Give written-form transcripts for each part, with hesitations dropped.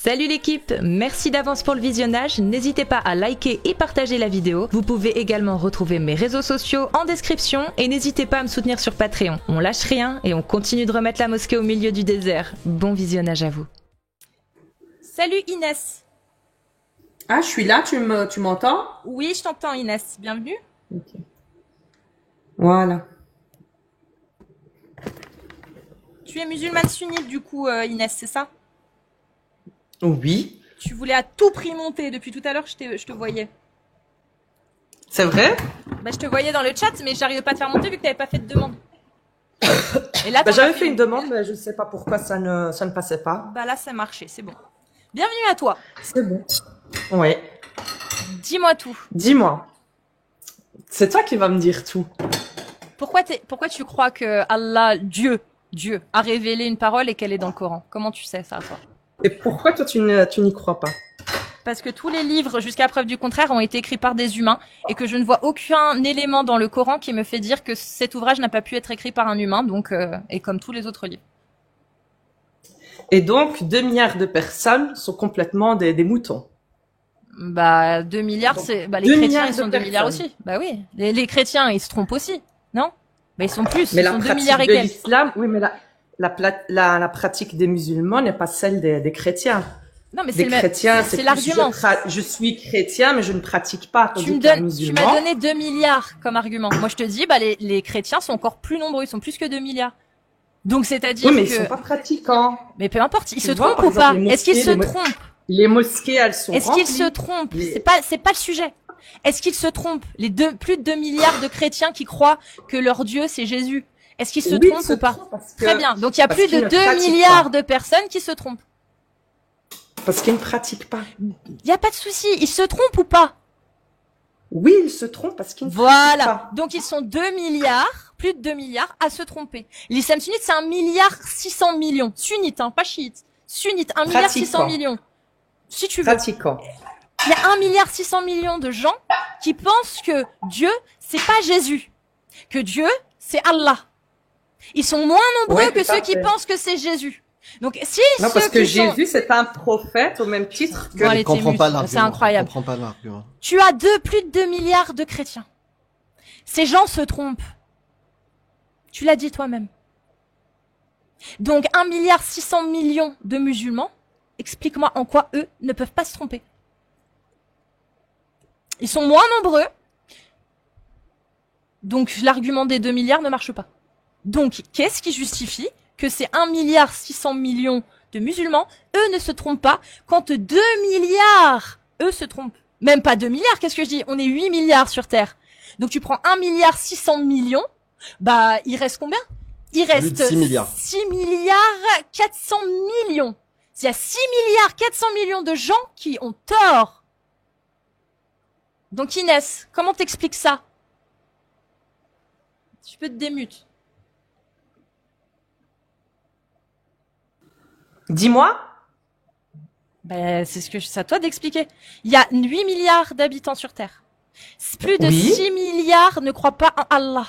Salut l'équipe, merci d'avance pour le visionnage, n'hésitez pas à liker et partager la vidéo. Vous pouvez également retrouver mes réseaux sociaux en description et n'hésitez pas à me soutenir sur Patreon. On lâche rien et on continue de remettre la mosquée au milieu du désert. Bon visionnage à vous. Salut Inès. Ah, je suis là, tu m'entends? Oui, je t'entends Inès, bienvenue. Ok. Voilà. Tu es musulmane sunnite du coup Inès, c'est ça? Oui. Tu voulais à tout prix monter, depuis tout à l'heure je te voyais. C'est vrai? Bah, je te voyais dans le chat, mais j'arrivais pas à te faire monter vu que tu n'avais pas fait de demande. Et là, j'avais fait une demande, mais je ne sais pas pourquoi ça ne passait pas. Bah là, ça marchait, c'est bon. Bienvenue à toi. C'est bon. Ouais. Dis-moi tout. Dis-moi. C'est toi qui vas me dire tout. Pourquoi tu crois que Allah, Dieu, a révélé une parole et qu'elle est dans le Coran? Comment tu sais ça, toi? Et pourquoi toi, tu n'y crois pas? Parce que tous les livres, jusqu'à preuve du contraire, ont été écrits par des humains et que je ne vois aucun élément dans le Coran qui me fait dire que cet ouvrage n'a pas pu être écrit par un humain, donc et comme tous les autres livres. Et donc, 2 milliards de personnes sont complètement des moutons. Bah, 2 milliards, c'est, bah, les chrétiens, ils sont 2 milliards aussi. Bah oui. Les chrétiens, ils se trompent aussi. Non? Bah, ils sont plus. Mais ils sont 2 milliards et quelques. l'islam, oui, mais la pratique des musulmans n'est pas celle des chrétiens. Non, mais des chrétiens, c'est l'argument. Je suis chrétien, mais je ne pratique pas. Tu m'as donné 2 milliards comme argument. Moi, je te dis, bah, les chrétiens sont encore plus nombreux. Ils sont plus que 2 milliards. Donc, c'est-à-dire oui, mais que... ils sont pas pratiquants. Mais peu importe. Ils se trompent ou pas? Est-ce qu'ils se trompent? Les mosquées, elles sont Est-ce qu'ils se trompent? C'est pas le sujet. Est-ce qu'ils se trompent? Plus de 2 milliards de chrétiens qui croient que leur Dieu, c'est Jésus. Est-ce qu'ils se trompent ou pas? Très bien. Donc, il y a plus de 2 milliards de personnes qui se trompent. Parce qu'ils ne pratiquent pas. Il n'y a pas de souci. Ils se trompent ou pas? Oui, ils se trompent parce qu'ils ne pratiquent pas. Voilà. Donc, ils sont 2 milliards, plus de 2 milliards à se tromper. L'islam sunnite, c'est 1,6 milliard. Sunnite, hein, pas chiite. Sunnite, 1,6 milliard. Si tu veux. Pratiquant. Il y a 1,6 milliard de gens qui pensent que Dieu, c'est pas Jésus. Que Dieu, c'est Allah. Ils sont moins nombreux que ceux qui pensent que c'est Jésus. Donc, si non, parce que Jésus, c'est un prophète au même titre que... Je comprends pas l'argument. C'est incroyable. Je comprends pas l'argument. Tu as plus de 2 milliards de chrétiens. Ces gens se trompent. Tu l'as dit toi-même. Donc, 1,6 milliard de musulmans, explique-moi en quoi eux ne peuvent pas se tromper. Ils sont moins nombreux. Donc, l'argument des 2 milliards ne marche pas. Donc, qu'est-ce qui justifie que ces 1,6 milliard de musulmans, eux ne se trompent pas, quand 2 milliards, eux se trompent. Même pas 2 milliards, qu'est-ce que je dis? On est 8 milliards sur Terre. Donc tu prends 1,6 milliard, bah il reste combien? Il reste 6 milliards. 6 milliards 400 millions. Il y a 6 milliards 400 millions de gens qui ont tort. Donc Inès, comment t'expliques ça? Tu peux te démute. Dis-moi. Ben, c'est à toi d'expliquer. Il y a 8 milliards d'habitants sur Terre. Plus de 6 milliards ne croient pas en Allah.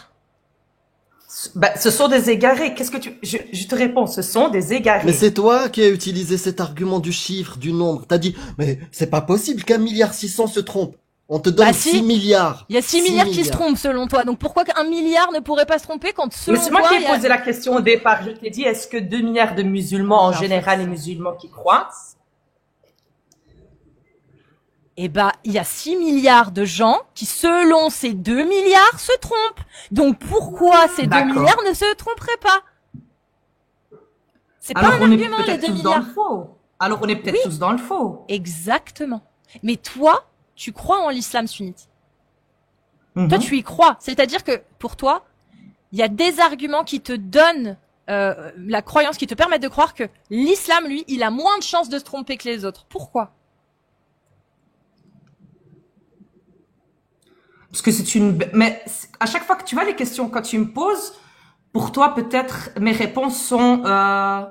Ben, ce sont des égarés. Qu'est-ce que je te réponds, ce sont des égarés. Mais c'est toi qui as utilisé cet argument du chiffre, du nombre. T'as dit, mais c'est pas possible qu'1,6 milliard se trompe. On te donne 6 milliards. Il y a 6 milliards qui se trompent selon toi. Donc pourquoi qu'un milliard ne pourrait pas se tromper quand selon toi... Mais c'est moi qui ai posé la question au départ. Je t'ai dit, est-ce que 2 milliards de musulmans, en général, les musulmans qui croient? Eh ben, il y a 6 milliards de gens qui, selon ces 2 milliards, se trompent. Donc pourquoi ces 2 milliards ne se tromperaient pas? C'est pas un argument, les 2 milliards. Alors on est peut-être tous dans le faux. Exactement. Mais toi, tu crois en l'islam sunnite. Toi, tu y crois. C'est-à-dire que, pour toi, il y a des arguments qui te donnent la croyance, qui te permettent de croire que l'islam, lui, il a moins de chances de se tromper que les autres. Pourquoi? Parce que mais à chaque fois que tu vois les questions, quand tu me poses, pour toi, peut-être, mes réponses sont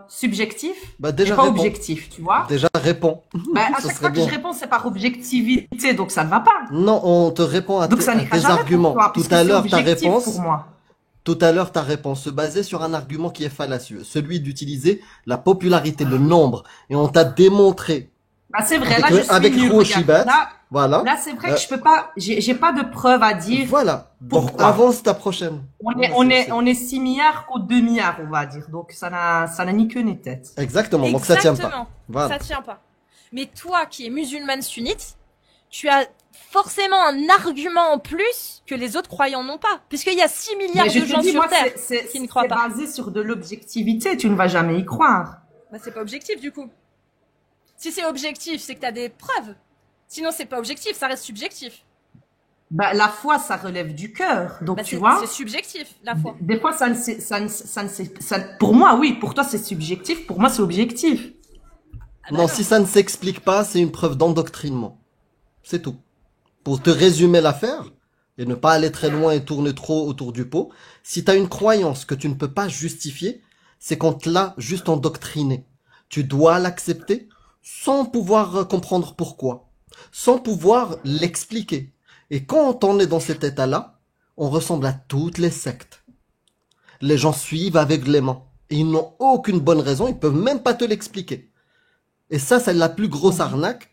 subjectives, déjà et pas objectives, tu vois. Déjà, réponds. À chaque fois que je réponds, c'est par objectivité, donc ça ne va pas. Non, on te répond à tes arguments. Tout à l'heure, ta réponse se basait sur un argument qui est fallacieux, celui d'utiliser la popularité, le nombre. Et on t'a démontré Bah, c'est vrai, là, je suis avec nulle, Rouchibat, regarde. voilà. Là, c'est vrai que je peux pas, j'ai pas de preuve à dire. Voilà. Donc, Pourquoi avance ta prochaine. On est 6 milliards ou 2 milliards, on va dire. Donc, ça n'a ni queue ni tête. Exactement. Donc, ça tient pas. Voilà. Ça tient pas. Mais toi, qui es musulmane sunnite, tu as forcément un argument en plus que les autres croyants n'ont pas. Puisqu'il y a 6 milliards de gens sur Terre qui ne croient pas. C'est basé sur de l'objectivité, tu ne vas jamais y croire. Bah, c'est pas objectif, du coup. Si c'est objectif, c'est que t'as des preuves. Sinon, c'est pas objectif, ça reste subjectif. Bah, la foi, ça relève du cœur. Donc, Bah, tu vois. C'est subjectif, la foi. Des fois, pour moi, oui. Pour toi, c'est subjectif. Pour moi, c'est objectif. Ah bah non, si ça ne s'explique pas, c'est une preuve d'endoctrinement. C'est tout. Pour te résumer l'affaire, et ne pas aller très loin et tourner trop autour du pot, si tu as une croyance que tu ne peux pas justifier, c'est qu'on te l'a juste endoctriné. Tu dois l'accepter sans pouvoir comprendre pourquoi, sans pouvoir l'expliquer. Et quand on est dans cet état-là, on ressemble à toutes les sectes. Les gens suivent aveuglément. Et ils n'ont aucune bonne raison, ils peuvent même pas te l'expliquer. Et ça, c'est la plus grosse arnaque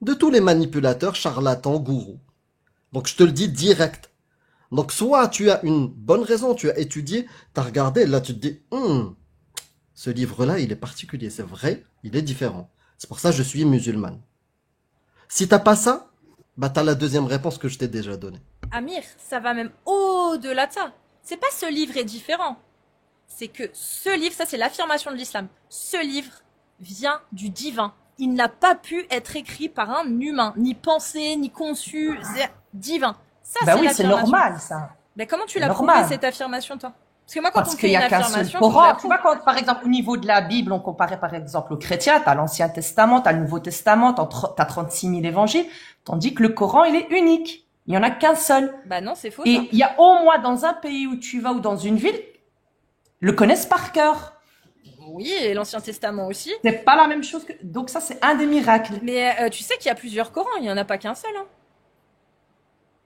de tous les manipulateurs, charlatans, gourous. Donc je te le dis direct. Donc soit tu as une bonne raison, tu as étudié, tu as regardé, là tu te dis, ce livre-là, il est particulier, c'est vrai, il est différent. C'est pour ça que je suis musulmane. Si t'as pas ça, bah t'as la deuxième réponse que je t'ai déjà donnée. Amir, ça va même au-delà de ça. C'est pas ce livre est différent. C'est que ce livre, ça c'est l'affirmation de l'islam. Ce livre vient du divin. Il n'a pas pu être écrit par un humain, ni pensé, ni conçu, c'est divin. Ça, bah c'est oui, c'est normal, ça. Mais comment tu l'as prouvé, cette affirmation, toi? Parce que moi, quand Parce on fait une affirmation, Coran, tu vois, quand, par exemple, au niveau de la Bible, on comparait, par exemple, au chrétien, t'as l'Ancien Testament, t'as le Nouveau Testament, t'as 36 000 évangiles, tandis que le Coran, il est unique. Il y en a qu'un seul. Bah non, c'est faux. Et il y a au moins dans un pays où tu vas ou dans une ville, le connaissent par cœur. Oui, et l'Ancien Testament aussi. C'est pas la même chose que, donc ça, c'est un des miracles. Mais tu sais qu'il y a plusieurs Corans, il y en a pas qu'un seul, hein.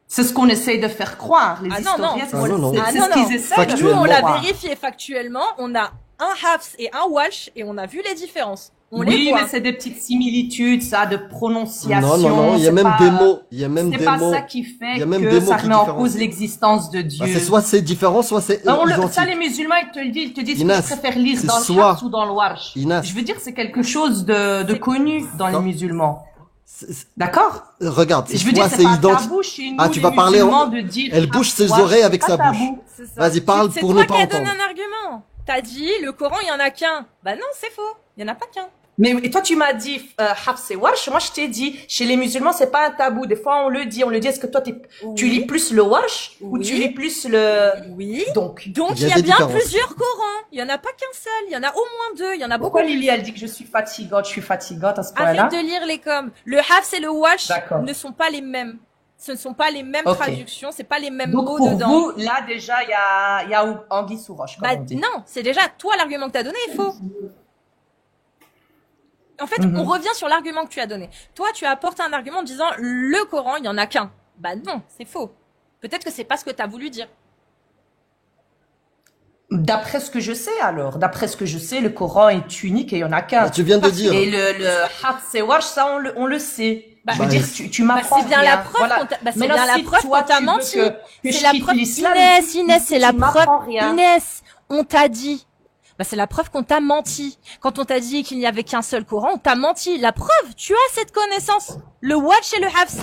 C'est ce qu'on essaye de faire croire, les historiens. C'est ce qu'ils essaient de Nous, on l'a vérifié factuellement. On a un Hafs et un Walsh et on a vu les différences. Oui, mais c'est des petites similitudes, ça, de prononciation. Non, il y a même des mots. Il y a même des mots. C'est pas ça qui fait que ça remet en cause l'existence de Dieu. C'est soit c'est différent, soit c'est identique. Ça, les musulmans, ils te disent que je préfère lire dans le Hafs ou dans le Warsh. Je veux dire, c'est quelque chose de connu dans les musulmans. D'accord? Regarde, je veux dire, c'est pas tabou chez nous, tu vas parler de dire, elle bouge ses oreilles avec sa bouche. Vas-y, parle pour ne pas entendre. C'est toi qui as donné un argument. T'as dit, le Coran, il y en a qu'un. Bah non, c'est faux. Il y en a pas qu'un. Mais et toi, tu m'as dit Hafs et Warsh. Moi, je t'ai dit, chez les musulmans, c'est pas un tabou. Des fois, on le dit. Est-ce que toi, tu lis plus le Warsh ou tu lis plus le... Oui. Donc, il y a bien plusieurs Corans. Il y en a pas qu'un seul. Il y en a au moins deux. Il y en a beaucoup. Pourquoi Lily, elle dit que je suis fatigante à ce point-là? Arrête de lire les coms. Le Hafs et le Warsh ne sont pas les mêmes. Ce ne sont pas les mêmes traductions. C'est pas les mêmes mots dedans. Donc, pour vous, là, déjà, il y a anguille sous roche, comme on dit. Non, c'est déjà, toi, l'argument que t'as donné est faux. En fait, on revient sur l'argument que tu as donné. Toi, tu as apporté un argument en disant le Coran, il y en a qu'un. Bah non, c'est faux. Peut-être que c'est pas ce que tu as voulu dire. D'après ce que je sais, le Coran est unique et il y en a qu'un. Tu viens de dire. Et le Hafs et Warsh, ça, on le sait. Je veux dire, tu m'apprends. C'est bien la preuve c'est bien la preuve qu'on t'a menti. C'est la preuve. Inès, c'est la preuve. Inès, on t'a dit. C'est la preuve qu'on t'a menti. Quand on t'a dit qu'il n'y avait qu'un seul Coran, on t'a menti. La preuve, tu as cette connaissance. Le Watch et le Hafs,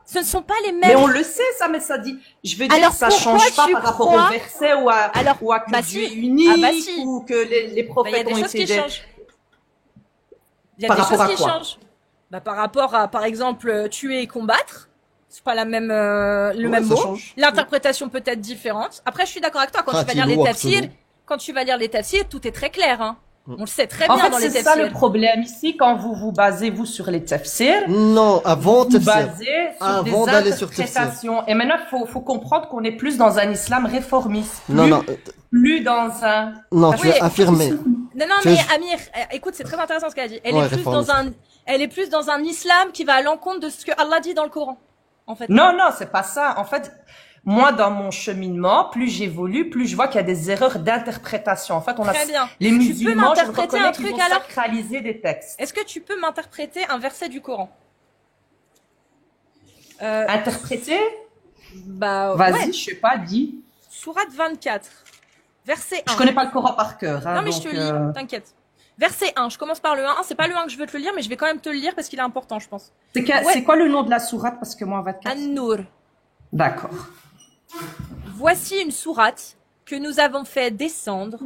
ce ne sont pas les mêmes. Mais on le sait, ça, mais ça dit. Je veux dire, ça change pas par rapport au verset ou à que Dieu est unique ou que les prophètes ont été. Il y a des choses qui changent. Par rapport à, par exemple, tuer et combattre. C'est pas la même, le même mot. L'interprétation peut être différente. Après, je suis d'accord avec toi. Quand tu vas lire les tafsirs, tout est très clair, hein. On le sait très bien dans les tafsirs. C'est ça le problème ici, quand vous vous basez, vous, sur les tafsirs. Non, avant vous basez sur des interprétations. Et maintenant, faut comprendre qu'on est plus dans un islam réformiste. Plus dans un... Non, tu as affirmé. Non, mais Amir, écoute, c'est très intéressant ce qu'elle a dit. Elle est plus dans un islam qui va à l'encontre de ce que Allah dit dans le Coran, en fait. Non, c'est pas ça. En fait, moi, dans mon cheminement, plus j'évolue, plus je vois qu'il y a des erreurs d'interprétation. En fait, on a Très bien. les Tu peux musulmans, je m'interpréter reconnais un qu'ils truc vont alors? sacraliser des textes. Est-ce que tu peux m'interpréter un verset du Coran? Interpréter? Bah Vas-y, ouais, je sais pas, dis. sourate 24, verset Je 1. connais pas le Coran par cœur, hein, Non mais je donc, te lis, t'inquiète. Verset 1, je commence par le 1. C'est pas le 1 que je veux te le lire, mais je vais quand même te le lire parce qu'il est important, je pense. C'est Ouais. c'est quoi le nom de la sourate? Parce que moi, 24. An-Nur. D'accord. Voici une sourate que nous avons fait descendre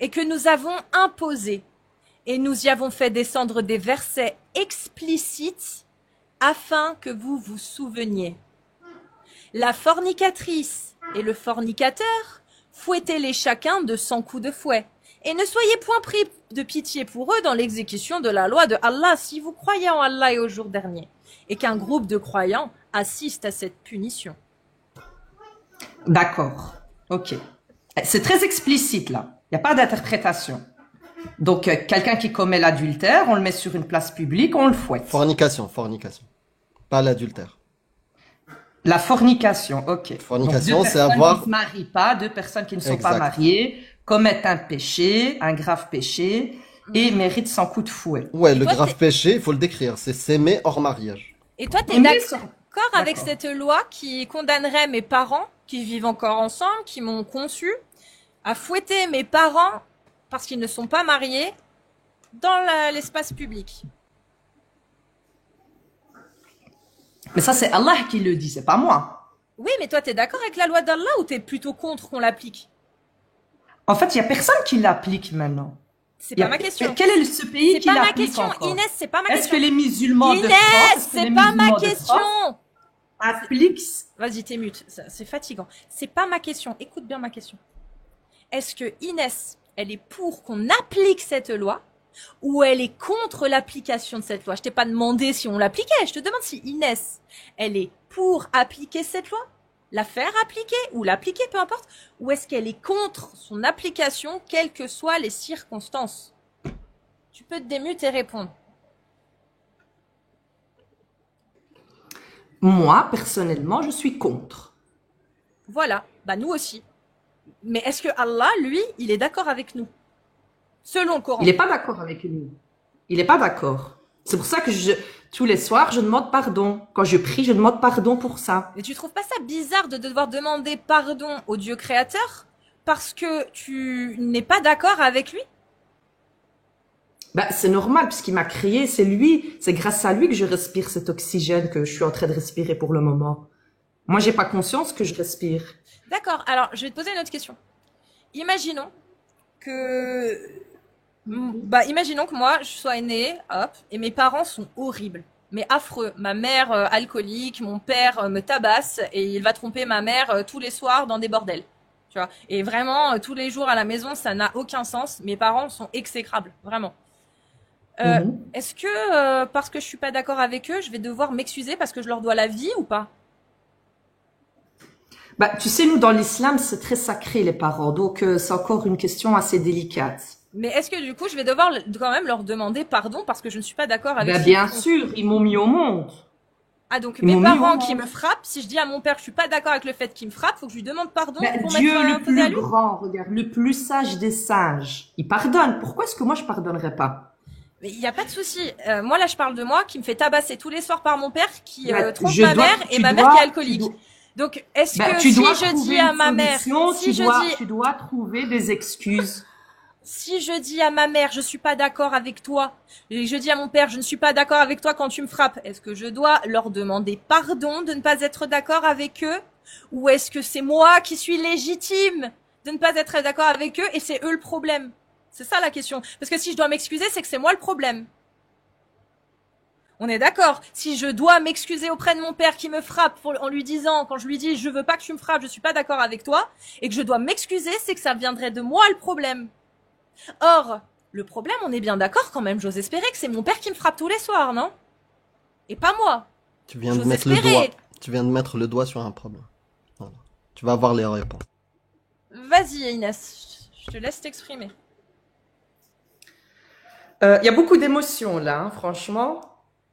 et que nous avons imposée. Et nous y avons fait descendre des versets explicites afin que vous vous souveniez. La fornicatrice et le fornicateur, fouettez-les chacun de 100 coups de fouet. Et ne soyez point pris de pitié pour eux dans l'exécution de la loi de Allah si vous croyez en Allah et au jour dernier, et qu'un groupe de croyants assiste à cette punition. D'accord. Ok. C'est très explicite, là. Il n'y a pas d'interprétation. Donc, quelqu'un qui commet l'adultère, on le met sur une place publique, on le fouette. Fornication, fornication. Pas l'adultère. La fornication, ok. Fornication, Donc, c'est deux personnes avoir- qui ne se marient pas, deux personnes qui ne sont pas Exact. mariées, commettent un péché, un grave péché, et méritent 100 coups de fouet. Ouais, le toi, grave t'es- péché, il faut le décrire, c'est s'aimer hors mariage. Et toi, t'es Mais d'accord avec D'accord. cette loi qui condamnerait mes parents, qui vivent encore ensemble, qui m'ont conçu, à fouetter mes parents parce qu'ils ne sont pas mariés dans l'espace public? Mais ça, c'est Allah qui le dit, c'est pas moi. Oui, mais toi, t'es d'accord avec la loi d'Allah ou t'es plutôt contre qu'on l'applique? En fait, il y a personne qui l'applique maintenant. C'est Il y a- pas ma question. Quel est ce pays C'est qui pas ma l'applique question, encore? Inès, c'est pas ma Est-ce que question. les musulmans de France, Inès, est-ce que les c'est pas ma musulmans de question. France appliquent Vas-y, t'es mute, c'est fatigant. C'est pas ma question, écoute bien ma question. Est-ce que Inès, elle est pour qu'on applique cette loi ou elle est contre l'application de cette loi? Je t'ai pas demandé si on l'appliquait, je te demande si Inès, elle est pour appliquer cette loi, la faire appliquer ou l'appliquer, peu importe, ou est-ce qu'elle est contre son application, quelles que soient les circonstances? Tu peux te démute et répondre. Moi, personnellement, je suis contre. Voilà, bah nous aussi. Mais est-ce que Allah, lui, il est d'accord avec nous? Selon le Coran. Il n'est pas d'accord avec nous. Il n'est pas d'accord. C'est pour ça que tous les soirs, je demande pardon. Quand je prie, je demande pardon pour ça. Mais tu trouves pas ça bizarre de devoir demander pardon au Dieu créateur parce que tu n'es pas d'accord avec lui? Bah, c'est normal, puisqu'il m'a créé, c'est lui. C'est grâce à lui que je respire cet oxygène que je suis en train de respirer pour le moment. Moi, j'ai pas conscience que je respire. D'accord, alors je vais te poser une autre question. Imaginons que... imaginons que moi, je sois née, hop, et mes parents sont horribles. Mais affreux. Ma mère alcoolique, mon père me tabasse et il va tromper ma mère tous les soirs dans des bordels. Tu vois. Et vraiment, tous les jours à la maison, ça n'a aucun sens. Mes parents sont exécrables, vraiment. Est-ce que parce que je suis pas d'accord avec eux, je vais devoir m'excuser parce que je leur dois la vie ou pas? Bah, tu sais, nous, dans l'islam, c'est très sacré, les parents. Donc, c'est encore une question assez délicate. Mais est-ce que du coup, je vais devoir quand même leur demander pardon parce que je ne suis pas d'accord avec Bah, ce bien qu'ils font? sûr, ils m'ont mis au monde. Ah, donc Ils mes m'ont mis au parents monde. qui me frappent, si je dis à mon père que je suis pas d'accord avec le fait qu'il me frappe, faut que je lui demande pardon Bah, pour Dieu mettre un le faux à plus lui? grand, regarde, le plus sage des sages. Il pardonne. Pourquoi est-ce que moi, je pardonnerais pas? Mais il n'y a pas de souci. Moi, là, je parle de moi qui me fait tabasser tous les soirs par mon père qui Bah, trompe je ma dois- mère et tu ma mère dois- qui est tu alcoolique. dois- Donc, est-ce Bah, que tu si dois je trouver dis à une ma mère, solution, si tu dois trouver des excuses. si je dis à ma mère, je suis pas d'accord avec toi, et je dis à mon père, je ne suis pas d'accord avec toi quand tu me frappes, est-ce que je dois leur demander pardon de ne pas être d'accord avec eux? Ou est-ce que c'est moi qui suis légitime de ne pas être d'accord avec eux et c'est eux le problème? C'est ça la question. Parce que si je dois m'excuser, c'est que c'est moi le problème. On est d'accord. Si je dois m'excuser auprès de mon père qui me frappe en lui disant, quand je lui dis je veux pas que tu me frappes, je suis pas d'accord avec toi, et que je dois m'excuser, c'est que ça viendrait de moi le problème. Or, le problème, on est bien d'accord quand même, j'ose espérer que c'est mon père qui me frappe tous les soirs, non? Et pas moi. Tu viens de J'ose mettre le espérer. doigt. Tu viens de mettre le doigt sur un problème. Voilà. Tu vas avoir les réponses. Vas-y Inès, je te laisse t'exprimer. Il y a beaucoup d'émotions là, hein, franchement.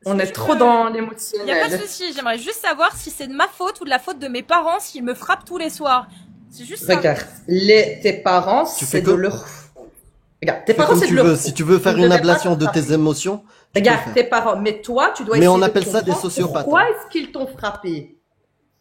On est juste trop que- dans Y a pas de l'émotionnel. souci, j'aimerais juste savoir si c'est de ma faute ou de la faute de mes parents s'ils me frappent tous les soirs. C'est juste ça. Regarde, tes parents, Tu c'est fais de que- leur... Regarde, tes Fais parents, comme c'est tu de leur veux. faute. Si tu veux faire Ils une devaient pas ablation de te frapper. tes émotions, tu peux le Regarde, faire. tes parents, mais toi, tu dois Mais essayer on de appelle ça des comprendre sociopathes, pourquoi hein. est-ce qu'ils t'ont frappé?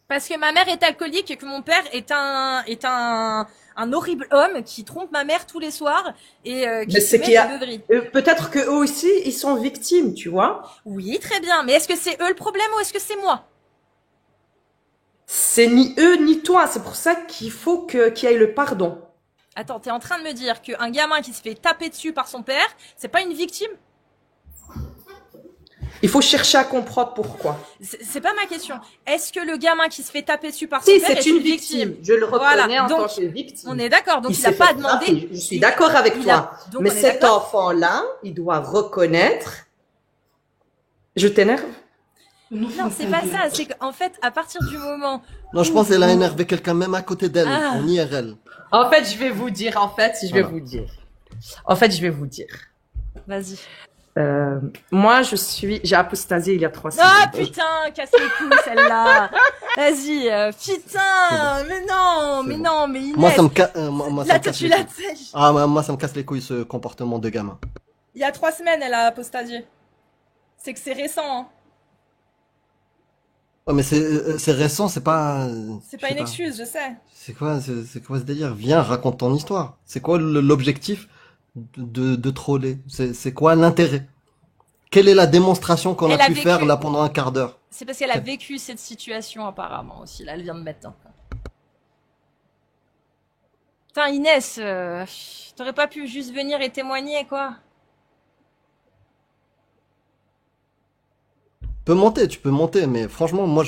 Parce que ma mère est alcoolique et que mon père est un horrible homme qui trompe ma mère tous les soirs et qui Mais se c'est met qu'il y a- des beuveries. Peut-être que eux aussi, ils sont victimes, tu vois. Oui, très bien. Mais est-ce que c'est eux le problème ou est-ce que c'est moi? C'est ni eux ni toi. C'est pour ça qu'il faut qu'il y ait le pardon. Attends, t'es en train de me dire qu'un gamin qui se fait taper dessus par son père, c'est pas une victime? Il faut chercher à comprendre pourquoi. C'est pas ma question. Est-ce que le gamin qui se fait taper dessus par son Si, père c'est est une victime. Je le reconnais Voilà. en Donc, tant que victime. On est d'accord. Donc il a s'est pas fait demandé. frapper. Je suis d'accord avec il toi. a- donc, Mais on est cet d'accord. enfant-là, il doit reconnaître. Je t'énerve? Non, c'est pas ça. C'est qu'en fait, à partir du moment, Non, je pense qu'elle a énervé quelqu'un même à côté d'elle, Ah. en IRL. En fait, je vais vous dire. vas-y. Moi, j'ai apostasié il y a 3 semaines. Ah putain, casse les couilles celle-là. Vas-y, putain, mais non, mais bon. non, mais Inès. Moi, ça me, moi, ça Là, me toi, casse tu les l'as couilles. fait. Ah, moi, ça me casse les couilles, ce comportement de gamin. Il y a 3 semaines, elle a apostasié. C'est que c'est récent, hein. Ouais, mais c'est récent, c'est pas... C'est je pas sais une excuse, je sais. C'est quoi ce délire? Viens, raconte ton histoire. C'est quoi l'objectif de troller? C'est quoi l'intérêt? Quelle est la démonstration qu'on Elle a a pu vécu. faire là pendant un quart d'heure? C'est parce qu'elle a vécu cette situation apparemment aussi. Là, elle vient de mettre un. Putain, Inès, t'aurais pas pu juste venir et témoigner, quoi. Tu peux monter, mais franchement, moi,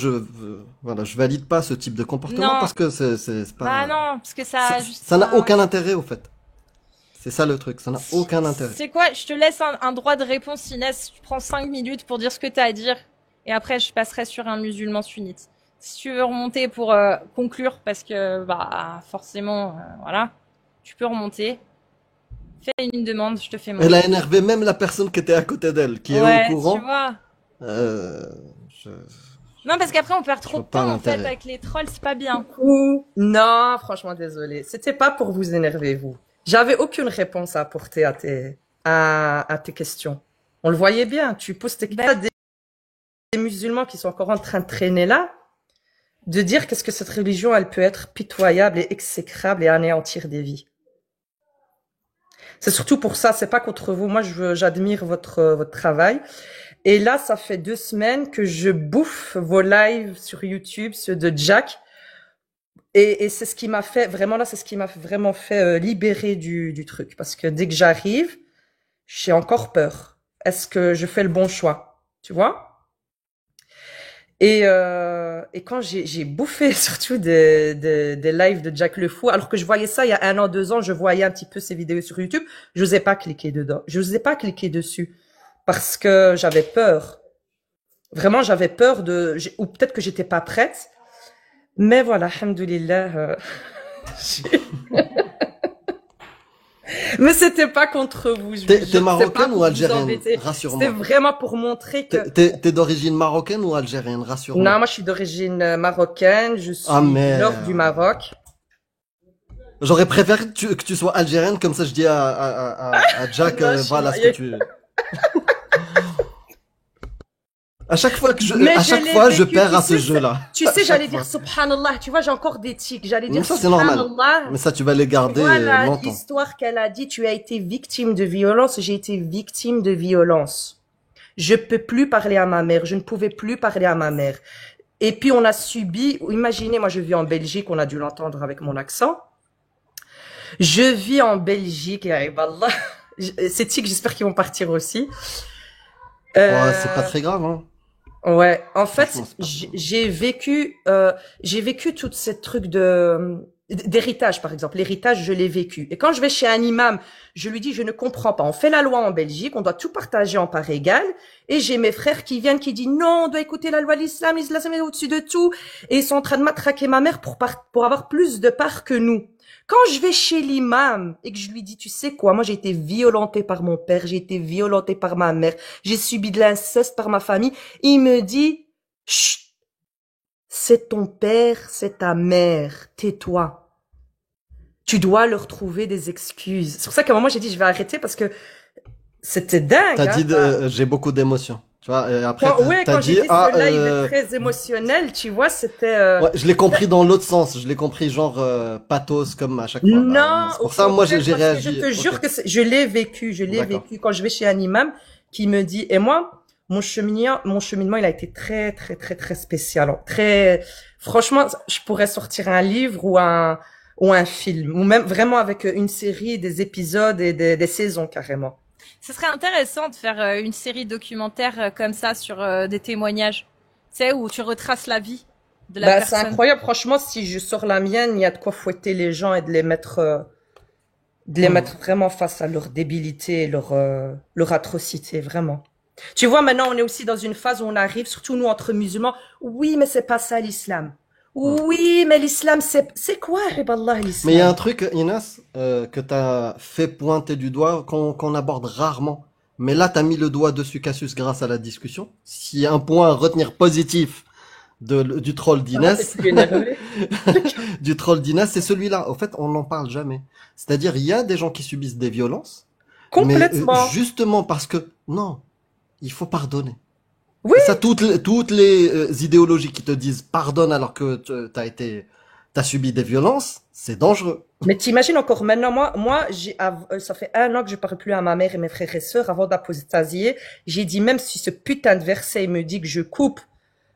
voilà, je valide pas ce type de comportement Non. parce que c'est pas... Bah non, parce que ça. juste Ça n'a pas- aucun intérêt, au fait. C'est ça le truc, ça n'a aucun intérêt. C'est quoi? Je te laisse un droit de réponse, Inès. Tu prends 5 minutes pour dire ce que t'as à dire. Et après, je passerai sur un musulman sunnite. Si tu veux remonter pour conclure, parce que, bah, forcément, voilà. Tu peux remonter. Fais une demande, je te fais mon. Elle a énervé même la personne qui était à côté d'elle, qui Ouais, est au courant. tu vois. Je- Non, parce qu'après, on perd trop vois de pas temps, en fait, l'intérêt. avec les trolls, c'est pas bien. Ou non, franchement, désolé. C'était pas pour vous énerver, vous. J'avais aucune réponse à apporter à tes questions. On le voyait bien. Tu poses tes questions à des musulmans qui sont encore en train de traîner là, de dire qu'est-ce que cette religion, elle peut être pitoyable et exécrable et anéantir des vies. C'est surtout pour ça, c'est pas contre vous. Moi, j'admire votre travail. Et là, ça fait 2 semaines que je bouffe vos lives sur YouTube, ceux de Jack. Et c'est ce qui m'a fait, vraiment là, c'est ce qui m'a vraiment fait libérer du truc. Parce que dès que j'arrive, j'ai encore peur. Est-ce que je fais le bon choix? Tu vois? Et quand j'ai bouffé surtout des lives de Jack le Fou, alors que je voyais ça il y a 1 an, 2 ans, je voyais un petit peu ses vidéos sur YouTube, je n'osais pas cliquer dedans. Je n'osais pas cliquer dessus. Parce que j'avais peur. Vraiment, j'avais peur ou peut-être que j'étais pas prête. Mais voilà, alhamdoulilah. Mais c'était pas contre vous. T'es marocaine ou algérienne? C'était Rassure-moi. vraiment pour montrer que... T'es d'origine marocaine ou algérienne? Rassure-moi. Non, moi je suis d'origine marocaine. Je suis Ah, du merde. nord du Maroc. J'aurais préféré que tu sois algérienne, comme ça je dis à Jack, Non, je suis voilà ce que tu... À chaque fois que Mais à je chaque l'ai fois, je vécu, perds à tu ce sais, jeu-là. Tu À sais, chaque j'allais fois. dire subhanallah. Tu vois, j'ai encore des tics. J'allais Mais dire ça, c'est normal. subhanallah. Mais ça, tu vas les garder Voilà longtemps. l'histoire qu'elle a dit. Tu as été victime de violence. J'ai été victime de violence. Je peux plus parler à ma mère. Je ne pouvais plus parler à ma mère. Et puis, on a subi, imaginez, moi, je vis en Belgique. On a dû l'entendre avec mon accent. Je vis en Belgique. Ya Iballah. Ces tics, j'espère qu'ils vont partir aussi. Ouais, c'est pas très grave, hein. Ouais, en fait, Franchement, c'est pas j'ai vécu toutes ces trucs de, d'héritage, par exemple. L'héritage, je l'ai vécu. Et quand je vais chez un imam, je lui dis, je ne comprends pas. On fait la loi en Belgique, on doit tout partager en part égale. Et j'ai mes frères qui viennent, qui disent, non, on doit écouter la loi de l'islam est au-dessus de tout. Et ils sont en train de matraquer ma mère pour avoir plus de parts que nous. Quand je vais chez l'imam et que je lui dis, tu sais quoi, moi j'ai été violentée par mon père, j'ai été violentée par ma mère, j'ai subi de l'inceste par ma famille, il me dit, chut, c'est ton père, c'est ta mère, tais-toi. Tu dois leur trouver des excuses. C'est pour ça qu'à un moment j'ai dit, je vais arrêter parce que c'était dingue. T'as dit, j'ai beaucoup d'émotions. Tu vois, et après, Quand j'ai dit ce live est très ouais, émotionnel, tu vois, c'était... je l'ai compris dans l'autre sens. Je l'ai compris genre pathos comme à chaque fois. Non, c'est pour ça, moi, j'ai réagi. Je te jure que je l'ai vécu, quand je vais chez un imam qui me dit, et moi, mon cheminement, il a été très, très, très, très spécial. Très, franchement, je pourrais sortir un livre ou un film, ou même vraiment avec une série, des épisodes et des saisons carrément. Ce serait intéressant de faire une série documentaire comme ça sur des témoignages, tu sais, où tu retraces la vie de la personne. C'est incroyable, franchement, si je sors la mienne, il y a de quoi fouetter les gens et de les mettre vraiment face à leur débilité, leur atrocité, vraiment. Tu vois, maintenant, on est aussi dans une phase où on arrive, surtout nous entre musulmans, oui, mais c'est pas ça l'islam. Oui, mais l'islam, c'est quoi, Riballah, l'islam? Mais il y a un truc, Inès, que t'as fait pointer du doigt, qu'on aborde rarement. Mais là, t'as mis le doigt dessus, Cassius, grâce à la discussion. S'il y a un point à retenir positif du troll d'Inès, du troll d'Inès, c'est celui-là. Au fait, on n'en parle jamais. C'est-à-dire, il y a des gens qui subissent des violences. Complètement. Mais justement parce que, non, il faut pardonner. Oui. Ça, toutes les idéologies qui te disent pardonne alors que t'as subi des violences, c'est dangereux. Mais t'imagines encore maintenant, moi, ça fait 1 an que je parle plus à ma mère et mes frères et sœurs avant d'apostasier. J'ai dit, même si ce putain de verset me dit que je coupe,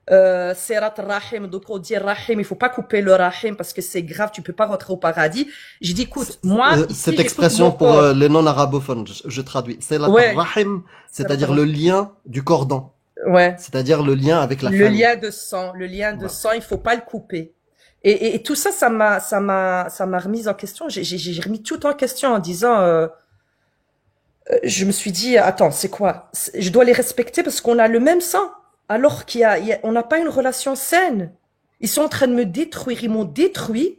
Sirat Rahim, donc on dit Rahim, il faut pas couper le Rahim parce que c'est grave, tu peux pas rentrer au paradis. J'ai dit, écoute, moi, ici, cette expression pour les non-arabophones, je traduis. Sirat Rahim, c'est-à-dire le lien du cordon. Ouais. C'est-à-dire le lien avec la famille. Le lien de sang, il faut pas le couper. Et tout ça, ça m'a remise en question. J'ai remis tout en question en disant, je me suis dit, attends, c'est quoi? Je dois les respecter parce qu'on a le même sang. Alors on n'a pas une relation saine. Ils sont en train de me détruire, ils m'ont détruit.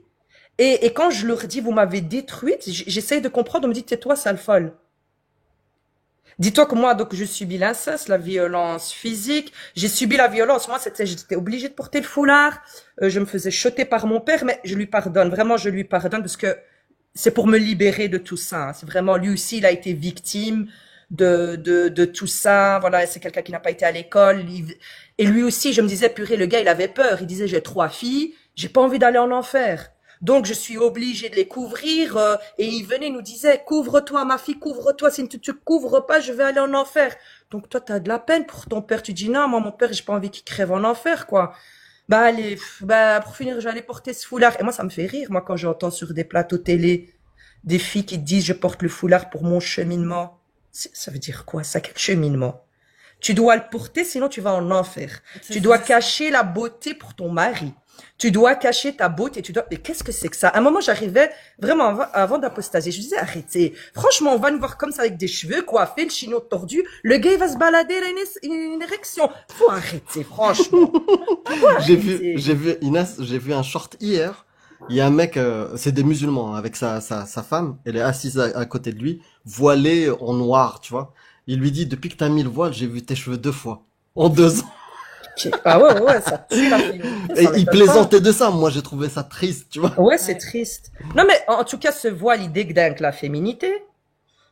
Et quand je leur dis, vous m'avez détruite, j'essaye de comprendre, on me dit, tais-toi, sale folle. Dis-toi que moi, donc, je subis l'inceste, la violence physique. J'ai subi la violence. Moi, j'étais obligée de porter le foulard. Je me faisais choter par mon père, mais je lui pardonne. Vraiment, je lui pardonne parce que c'est pour me libérer de tout ça. C'est vraiment, lui aussi, il a été victime de tout ça. Voilà, c'est quelqu'un qui n'a pas été à l'école. Et lui aussi, je me disais, purée, le gars, il avait peur. Il disait, j'ai 3 filles. J'ai pas envie d'aller en enfer. Donc, je suis obligée de les couvrir. Et il venait, il nous disait, couvre-toi, ma fille, couvre-toi. Si tu te couvres pas, je vais aller en enfer. Donc, toi, t'as de la peine pour ton père. Tu dis, non, moi, mon père, j'ai pas envie qu'il crève en enfer, quoi. Bah, allez, pour finir, je vais aller porter ce foulard. Et moi, ça me fait rire, moi, quand j'entends sur des plateaux télé des filles qui disent, je porte le foulard pour mon cheminement. Ça veut dire quoi, ça, quel cheminement? Tu dois le porter, sinon tu vas en enfer. Tu dois cacher la beauté pour ton mari. Tu dois cacher ta beauté. Mais qu'est-ce que c'est que ça? À un moment, j'arrivais vraiment avant d'apostasier. Je disais, arrêtez. Franchement, on va nous voir comme ça avec des cheveux coiffés, le chignon tordu. Le gars, il va se balader, il a une érection. Faut arrêter, franchement. J'ai vu, Inès, j'ai vu un short hier. Il y a un mec, c'est des musulmans, avec sa femme. Elle est assise à côté de lui, voilée en noir, tu vois. Il lui dit, depuis que t'as mis le voile, j'ai vu tes cheveux 2 fois. En 2 ans. Ah ouais, ça tue la féminité. Et il plaisantait de ça. Moi, j'ai trouvé ça triste, tu vois. Ouais, c'est triste. Non, mais en tout cas, ce voile, il dégueule la féminité.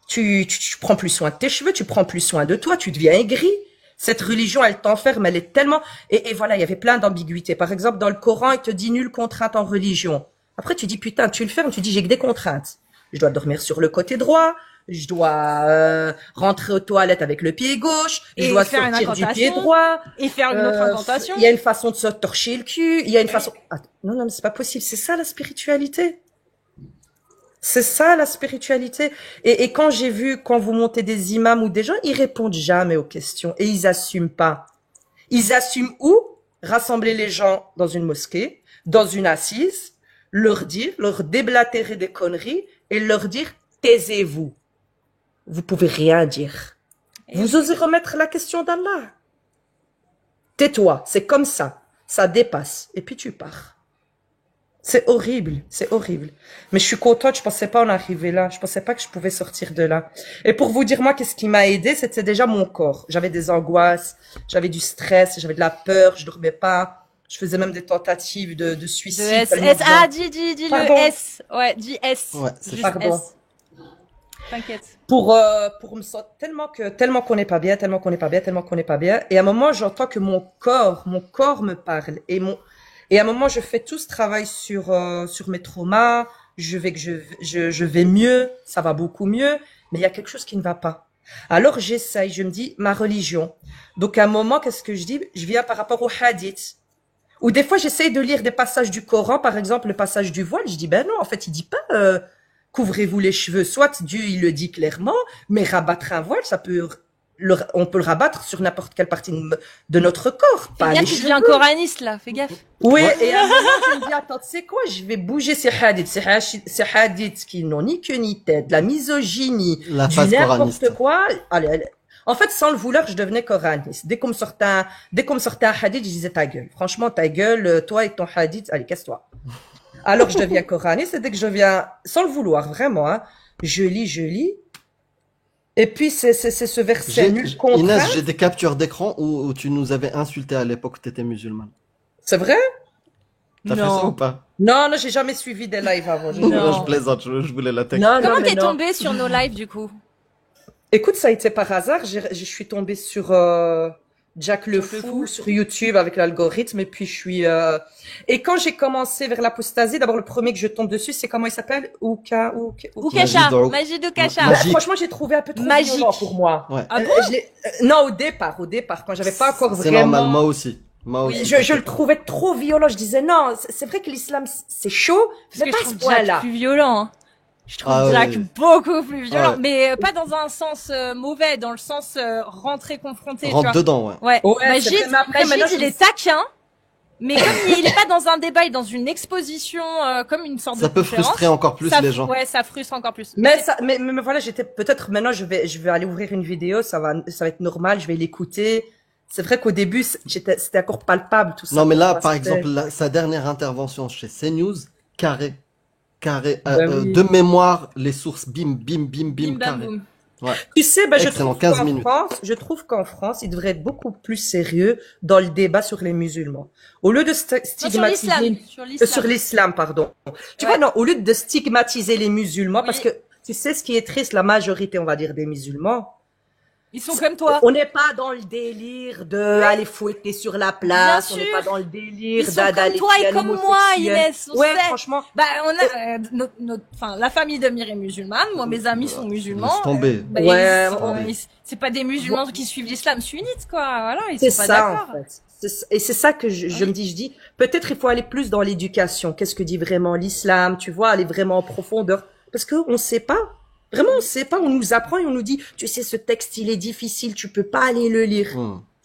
Tu prends plus soin de tes cheveux, tu prends plus soin de toi, tu deviens aigri. Cette religion, elle t'enferme, elle est tellement... Et voilà, il y avait plein d'ambiguïtés. Par exemple, dans le Coran, il te dit nulle contrainte en religion. Après, tu dis, putain, tu le fermes, tu dis, j'ai que des contraintes. Je dois dormir sur le côté droit. Je dois rentrer aux toilettes avec le pied gauche, je dois sortir du pied droit et faire une autre incantation. Il y a une façon de se torcher le cul, il y a une façon... non, mais c'est pas possible, c'est ça la spiritualité. C'est ça la spiritualité. Et quand j'ai vu, quand vous montez des imams ou des gens, ils répondent jamais aux questions et ils assument pas. Ils assument où? Rassembler les gens dans une mosquée, dans une assise, leur déblatérer des conneries et leur dire taisez-vous. Vous pouvez rien dire. Vous osez remettre la question d'Allah. Tais-toi, c'est comme ça. Ça dépasse. Et puis tu pars. C'est horrible, c'est horrible. Mais je suis contente, je pensais pas en arriver là. Je pensais pas que je pouvais sortir de là. Et pour vous dire, moi, qu'est-ce qui m'a aidé, c'était déjà mon corps. J'avais des angoisses, j'avais du stress, j'avais de la peur, je dormais pas. Je faisais même des tentatives de suicide. Dis Pardon. le S. Ouais, dis S. Ouais, c'est Juste Pardon. S. T'inquiète. Pour me sentir tellement qu'on n'est pas bien. Et à un moment, j'entends que mon corps me parle. Et à un moment, je fais tout ce travail sur mes traumas. Je vais mieux. Ça va beaucoup mieux. Mais il y a quelque chose qui ne va pas. Alors, j'essaye. Je me dis, ma religion. Donc, à un moment, qu'est-ce que je dis? Je viens par rapport au hadith. Ou des fois, j'essaye de lire des passages du Coran. Par exemple, le passage du voile. Je dis, ben non, en fait, il dit pas, couvrez-vous les cheveux. Soit Dieu, il le dit clairement, mais rabattre un voile, on peut le rabattre sur n'importe quelle partie de notre corps. Fais gaffe, tu deviens coraniste, là. Fais gaffe. Oui, et à un moment, je me dis, attends, tu sais quoi, je vais bouger ces hadiths. Ces hadiths qui n'ont ni queue ni tête, de la misogynie, La du phase n'importe coraniste. quoi. Allez. En fait, sans le vouloir, je devenais coraniste. Dès qu'on me sortait un hadith, je disais ta gueule. Franchement, ta gueule, toi et ton hadith, allez, casse-toi. Alors, je deviens coraniste, et dès que je viens, sans le vouloir, vraiment, hein, je lis. Et puis, c'est ce verset nul contre. Inès, j'ai des captures d'écran où tu nous avais insulté à l'époque où t'étais musulmane. C'est vrai? T'as fait ça ou pas? Non, j'ai jamais suivi des lives avant. Non. Je plaisante, je voulais la texte. Non, Comment mais t'es non. tombé sur nos lives, du coup? Écoute, ça a été par hasard. Je suis tombée sur Jack le Fou sur YouTube avec l'algorithme. Et puis, Et quand j'ai commencé vers l'apostasie, d'abord, le premier que je tombe dessus, c'est comment il s'appelle? Oukasha. Majid Magie de Kasha. Ma- Magique. Franchement, j'ai trouvé un peu trop Magique. violent pour moi. Ouais. Ah bon? Non, au départ, quand j'avais pas encore C'est vraiment... normal, moi aussi. Moi Oui, aussi. Je le trouvais trop violent. Je disais non, c'est vrai que l'islam c'est chaud, Parce mais que pas je à ce trouve Jack point-là. plus violent. Hein. Je trouve Ah Jack ouais. beaucoup plus violent. Ouais. Mais pas dans un sens mauvais, dans le sens rentrer confronté. Rentre tu vois. dedans, ouais. Ouais. Ouais, Magid, c'est vrai, mais après, maintenant, il est taquin. Mais comme il est pas dans un débat, il est dans une exposition, comme une sorte Ça de peut conférence, frustrer encore plus ça, les gens. Ouais, ça frustre encore plus. Mais voilà, j'étais peut-être maintenant je vais aller ouvrir une vidéo, ça va être normal, je vais l'écouter. C'est vrai qu'au début c'était encore palpable tout ça. Non, mais là, Parce par que- exemple, sa dernière intervention chez CNews, carré. oui. De mémoire, les sources, bim, Bim bam carré. boum. Tu sais, Excellent, 15 minutes. Je trouve qu'en France, il devrait être beaucoup plus sérieux dans le débat sur les musulmans. Au lieu de Non, stigmatiser sur l'islam, pardon. Tu vois, non, au lieu de stigmatiser les musulmans, Oui. parce que tu sais ce qui est triste, la majorité, on va dire, des musulmans, Ils sont comme toi. on n'est pas dans le délire de aller fouetter sur la place, Bien on n'est sûr. pas dans le délire Ils sont comme d'aller toi et tuer un comme moi, homosexuel. Inès, on Ouais, sait. franchement. Bah, on a enfin, la famille de Myr est musulmane. Moi, mes amis sont musulmans. Laisse tomber. Bah, Ouais, c'est pas des musulmans qui suivent l'islam sunnite, quoi. Voilà, ils C'est sont pas ça, d'accord. en fait. Et c'est ça que je me dis, peut-être il faut aller plus dans l'éducation. Qu'est-ce que dit vraiment l'islam, tu vois, aller vraiment en profondeur. Parce que on sait pas. Vraiment, on sait pas. On nous apprend et on nous dit, tu sais, ce texte, il est difficile, tu peux pas aller le lire.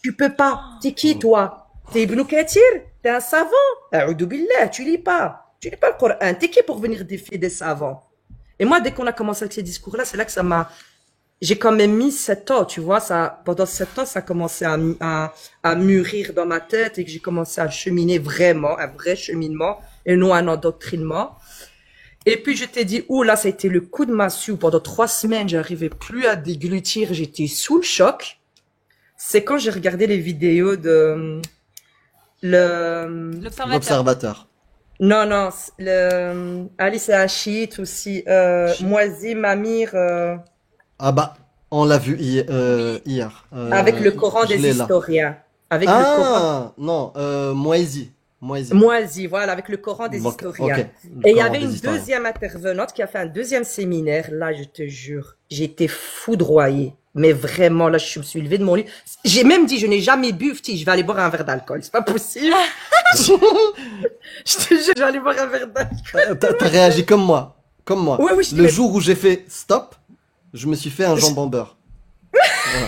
Tu peux pas. T'es qui, toi? T'es Ibn Kathir? T'es un savant? A'udhu billah, tu lis pas. Tu lis pas le Coran. T'es qui pour venir défier des savants? Et moi, dès qu'on a commencé avec ces discours-là, c'est là que j'ai quand même mis 7 ans, tu vois, pendant 7 ans, ça a commencé à mûrir dans ma tête et que j'ai commencé à cheminer vraiment, un vrai cheminement et non un endoctrinement. Et puis, je t'ai dit, là, ça a été le coup de massue. Pendant 3 semaines, j'arrivais plus à déglutir, j'étais sous le choc. C'est quand j'ai regardé les vidéos de, L'observateur. non, Alice et Achit aussi, Moazim, Amir, Ah bah, on l'a vu hier. avec le Coran je des l'ai là. historiens. Avec le Coran. Ah, non, Moisy. Moisi, voilà, avec le Coran des Ok, historiens. ok. Et il y Coran avait des une historiens. deuxième intervenante qui a fait un deuxième séminaire. Là, je te jure, j'ai été foudroyée. Mais vraiment, là, je me suis levée de mon lit. J'ai même dit, je n'ai jamais bu, je vais aller boire un verre d'alcool. C'est pas possible. Je te jure, je vais aller boire un verre d'alcool. T'as réagi comme moi. Comme moi. Ouais, oui, je Le l'ai- jour où j'ai fait stop, je me suis fait un jambon beurre. Voilà.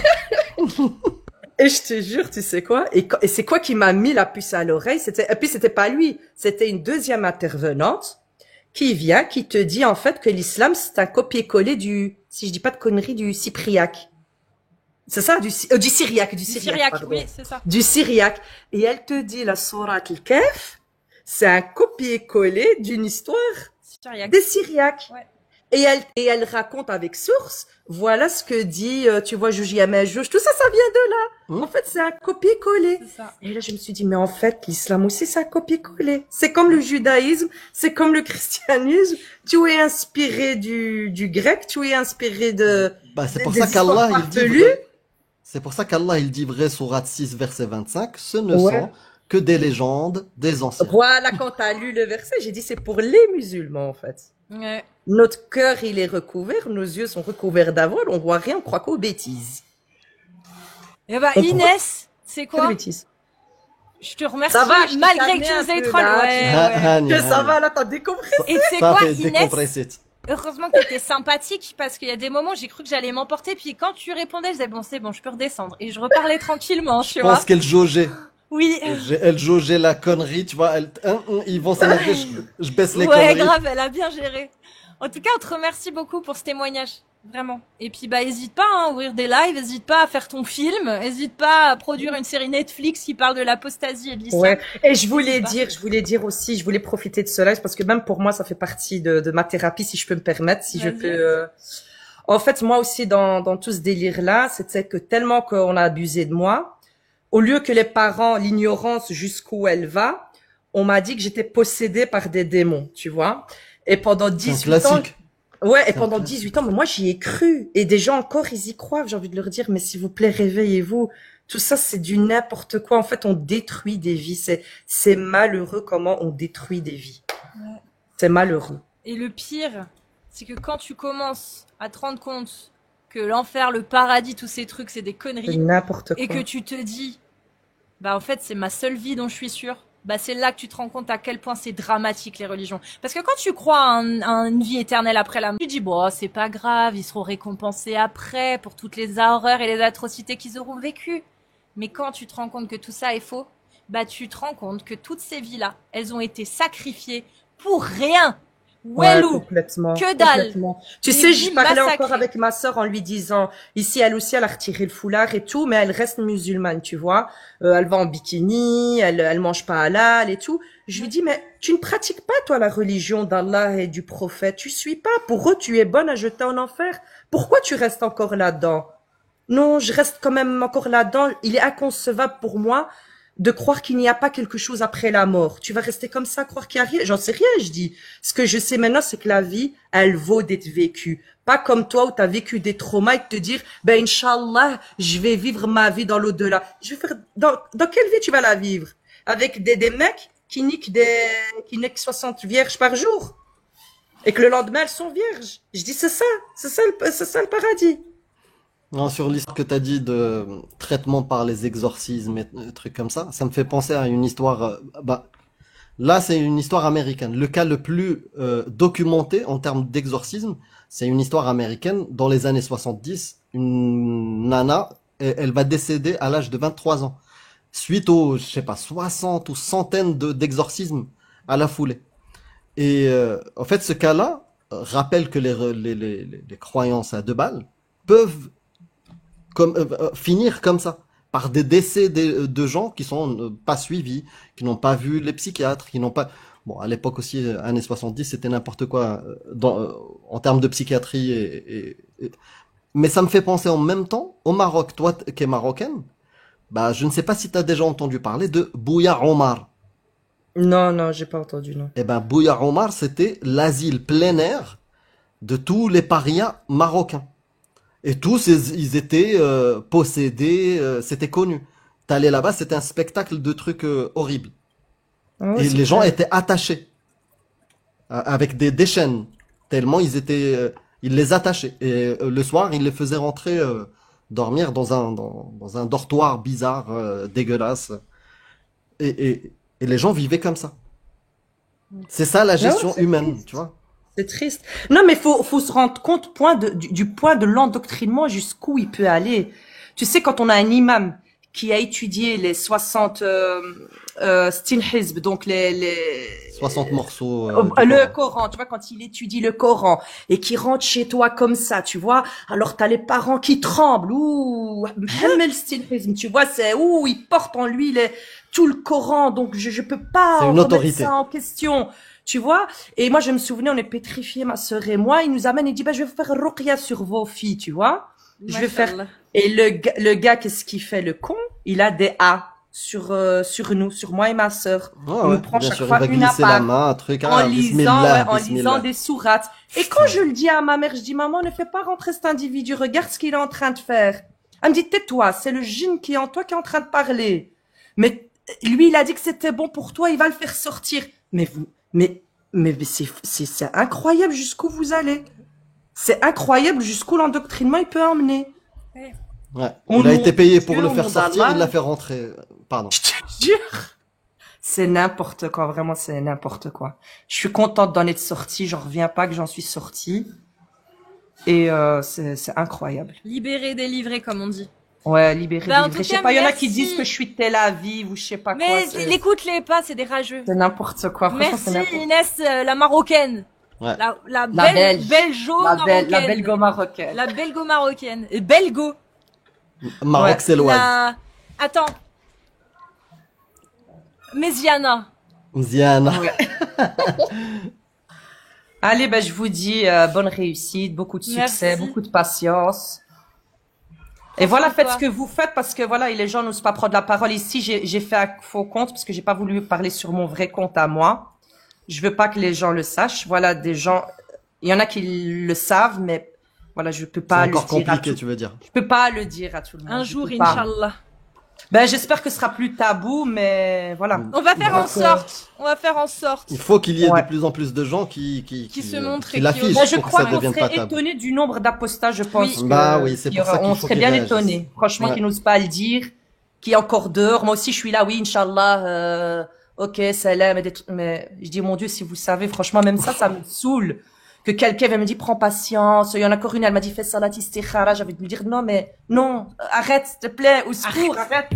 Et je te jure, tu sais quoi? Et c'est quoi qui m'a mis la puce à l'oreille? Et puis c'était pas lui. C'était une deuxième intervenante qui vient, qui te dit en fait que l'islam c'est un copier-coller du, si je dis pas de conneries, du cypriaque. C'est ça, du syriaque, Du syriaque, oui, c'est ça. Du syriaque. Et elle te dit la sourate al-Kahf, c'est un copier-coller d'une histoire Syriaque. des syriaques. Ouais. Et elle raconte avec source, voilà ce que dit, tu vois, Jouji Amajouj, tout ça, ça vient de là. En fait, c'est un copier-coller. C'est ça. Et là, je me suis dit, mais en fait, l'islam aussi, c'est un copier-coller. C'est comme le judaïsme, c'est comme le christianisme. Tu es inspiré du grec, tu es inspiré de, Bah, c'est pour des ça qu'Allah, histoires il dit farfelues. vrai. C'est pour ça qu'Allah, il dit vrai, sourate 6, verset 25, ce ne Ouais. sont que des légendes des anciens. Voilà, quand t'as lu le verset, j'ai dit, c'est pour les musulmans, en fait. Ouais. Notre cœur, il est recouvert, nos yeux sont recouverts d'avoine, on voit rien, on croit qu'aux bêtises. Et bah, On Inès, c'est Quelle quoi? bêtise. Je te remercie, Ça va, je t'ai malgré que calmé tu un nous aies peu, troll. là, Ouais, ouais. Que ça va, là, t'as décompressé. Et tu sais Ça quoi, fait Inès? décompresser. Heureusement que t'étais sympathique, parce qu'il y a des moments, j'ai cru que j'allais m'emporter, puis quand tu répondais, je disais, bon, c'est bon, je peux redescendre. Et je reparlais tranquillement, tu Je vois. pense qu'elle jaugeait. Oui. Elle jaugeait la connerie, tu vois. Ils vont s'énerver, je baisse les Ouais, conneries. grave, elle a bien géré. En tout cas, on te remercie beaucoup pour ce témoignage. Vraiment. Et puis, bah, hésite pas, hein, à ouvrir des lives, hésite pas à faire ton film, hésite pas à produire une série Netflix qui parle de l'apostasie et de l'islam. Ouais. Et je N'hésite voulais dire aussi, je voulais profiter de cela, parce que même pour moi, ça fait partie de ma thérapie, si je peux me permettre, si je Vas-y. peux, En fait, moi aussi, dans tout ce délire-là, c'était que tellement qu'on a abusé de moi, au lieu que les parents, l'ignorance jusqu'où elle va, on m'a dit que j'étais possédée par des démons, tu vois. Et pendant C'est un 18 ans, classique. ouais, et C'est un pendant classique. 18 ans, mais moi, j'y ai cru. Et des gens encore, ils y croient. J'ai envie de leur dire, mais s'il vous plaît, réveillez-vous. Tout ça, c'est du n'importe quoi. En fait, on détruit des vies. C'est malheureux comment on détruit des vies. Ouais. C'est malheureux. Et le pire, c'est que quand tu commences à te rendre compte que l'enfer, le paradis, tous ces trucs, c'est des C'est conneries, n'importe et quoi. que tu te dis, bah en fait c'est ma seule vie dont je suis sûre, bah c'est là que tu te rends compte à quel point c'est dramatique les religions. Parce que quand tu crois à une vie éternelle après la mort, tu dis bon c'est pas grave, ils seront récompensés après pour toutes les horreurs et les atrocités qu'ils auront vécues. Mais quand tu te rends compte que tout ça est faux, bah tu te rends compte que toutes ces vies-là, elles ont été sacrifiées pour rien. Ouais, Wellou, complètement. que dalle. Complètement. Tu Des sais, je vies parlais massacrées. encore avec ma sœur en lui disant, ici, elle aussi, elle a retiré le foulard et tout, mais elle reste musulmane, tu vois. Elle va en bikini, elle mange pas halal et tout. Je lui dis, mais tu ne pratiques pas, toi, la religion d'Allah et du prophète. Tu suis pas. Pour eux, tu es bonne à jeter en enfer. Pourquoi tu restes encore là-dedans? Non, je reste quand même encore là-dedans. Il est inconcevable pour moi de croire qu'il n'y a pas quelque chose après la mort. Tu vas rester comme ça, croire qu'il n'y a rien. J'en sais rien, je dis. Ce que je sais maintenant, c'est que la vie, elle vaut d'être vécue. Pas comme toi où tu as vécu des traumas et de te dire, ben, Inch'Allah, je vais vivre ma vie dans l'au-delà. Je vais faire, dans quelle vie tu vas la vivre? Avec des mecs qui niquent 60 vierges par jour. Et que le lendemain, elles sont vierges. Je dis, c'est ça le paradis. Non, sur l'histoire que t'as dit de traitement par les exorcismes et trucs comme ça me fait penser à une histoire. Bah, là, c'est une histoire américaine. Le cas le plus documenté en termes d'exorcisme, c'est une histoire américaine. Dans les années 70, une nana, elle va décéder à l'âge de 23 ans, suite aux, je sais pas, 60 ou centaines d'exorcismes à la foulée. Et en fait, ce cas-là rappelle que les croyances à deux balles peuvent finir comme ça, par des décès de gens qui sont pas suivis, qui n'ont pas vu les psychiatres, qui n'ont pas... Bon, à l'époque aussi, années 70, c'était n'importe quoi en termes de psychiatrie. Mais ça me fait penser en même temps au Maroc. Toi qui es marocaine, bah, je ne sais pas si tu as déjà entendu parler de Bouya Omar. Non, j'ai pas entendu, non. Eh ben, Bouya Omar, c'était l'asile plein air de tous les parias marocains. Et tous, ils étaient possédés, c'était connu. T'allais là-bas, c'était un spectacle de trucs horribles. Ah ouais, Et c'est les gens clair. étaient attachés avec des chaînes, tellement ils les attachaient. Et le soir, ils les faisaient rentrer dormir dans un dortoir bizarre, dégueulasse. Et les gens vivaient comme ça. C'est ça la gestion c'est humaine, triste. tu vois. C'est triste. Non, mais faut se rendre compte du point de l'endoctrinement jusqu'où il peut aller. Tu sais, quand on a un imam qui a étudié les 60 Stin Hizb, donc les 60 morceaux. le Coran, tu vois, quand il étudie le Coran et qui rentre chez toi comme ça, tu vois, alors t'as les parents qui tremblent, ouh, Mohammed Stin Hizb, tu vois, c'est ouh, il porte en lui tout le Coran, donc je peux pas C'est une remettre autorité. ça en question. Tu vois, et moi je me souvenais, on est pétrifiés, ma sœur et moi, il nous amène, il dit, bah je vais faire ruqya sur vos filles, tu vois. Je vais faire. Machallah. Et le gars, qu'est-ce qu'il fait, le con? Il a des A sur nous, sur moi et ma sœur. Ouais, Il ouais, nous prend bien chaque sûr, fois il va une glisser à la part. main, un truc, En ah, lisant, bismillah, en bismillah. lisant des sourates. Et quand je le dis à ma mère, je dis, maman, ne fais pas rentrer cet individu, regarde ce qu'il est en train de faire. Elle me dit, tais-toi, c'est le djinn qui est en toi qui est en train de parler. Mais lui, il a dit que c'était bon pour toi, il va le faire sortir. Mais vous, mais c'est incroyable jusqu'où vous allez. C'est incroyable jusqu'où l'endoctrinement il peut emmener. Ouais. On Il a nous- été payé pour Dieu, le on faire nous sortir, a il l'a mal. fait rentrer. Pardon. Je te jure. C'est n'importe quoi, vraiment, c'est n'importe quoi. Je suis contente d'en être sortie, j'en reviens pas que j'en suis sortie. Et c'est incroyable. Libéré, délivré, comme on dit. Ouais, libéré, Bah, en délivré. tout Je sais cas, pas, il y en a merci. qui disent que je suis Tel Aviv ou je sais pas quoi. Mais C'est l'écoute-les pas, c'est des rageux. c'est n'importe quoi. Franchement, c'est Merci n'importe Inès, la marocaine. Ouais. La belle, Belge. belgeo La marocaine. belgo-marocaine. La belgo-marocaine. Belgo. Maroc, Ouais. c'est l'Oise. Attends. Méziana. Ziana. Allez, ben, je vous dis bonne réussite, beaucoup de succès, Merci. beaucoup de patience. Et Prends voilà, soin de faites toi. ce que vous faites parce que voilà, les gens n'osent pas prendre la parole. Ici, j'ai fait un faux compte parce que j'ai pas voulu parler sur mon vrai compte à moi. Je veux pas que les gens le sachent. Voilà, des gens, il y en a qui le savent, mais voilà, je peux C'est pas le encore dire à compliqué, tout. tu veux dire. Je peux pas le dire à tout le monde. Un Je jour, peux pas. Inch'Allah. Ben, j'espère que ce sera plus tabou, mais voilà. On va faire en Donc, sorte. On va faire en sorte. Il faut qu'il y ait Ouais. de plus en plus de gens qui se montrent et qui qui l'affichent osent. Ben, je pour que crois ça qu'on devienne pas serait tabou. étonné du nombre d'apostats, je pense. Oui. Bah oui, c'est qu'il y pour ça aura- qu'il on faut serait qu'ils bien réagissent. étonné. Franchement, Ouais. qu'ils n'osent pas le dire, qui est encore dehors. Moi aussi, je suis là, oui, Inch'Allah, ok, salam, mais je dis, mon Dieu, si vous savez, franchement, même ça me saoule. Que quelqu'un me dit, prends patience. Il y en a encore une, elle m'a dit, fais salat istikhara. J'avais de lui dire, non, mais, non, arrête, s'il te plaît, au secours, arrête.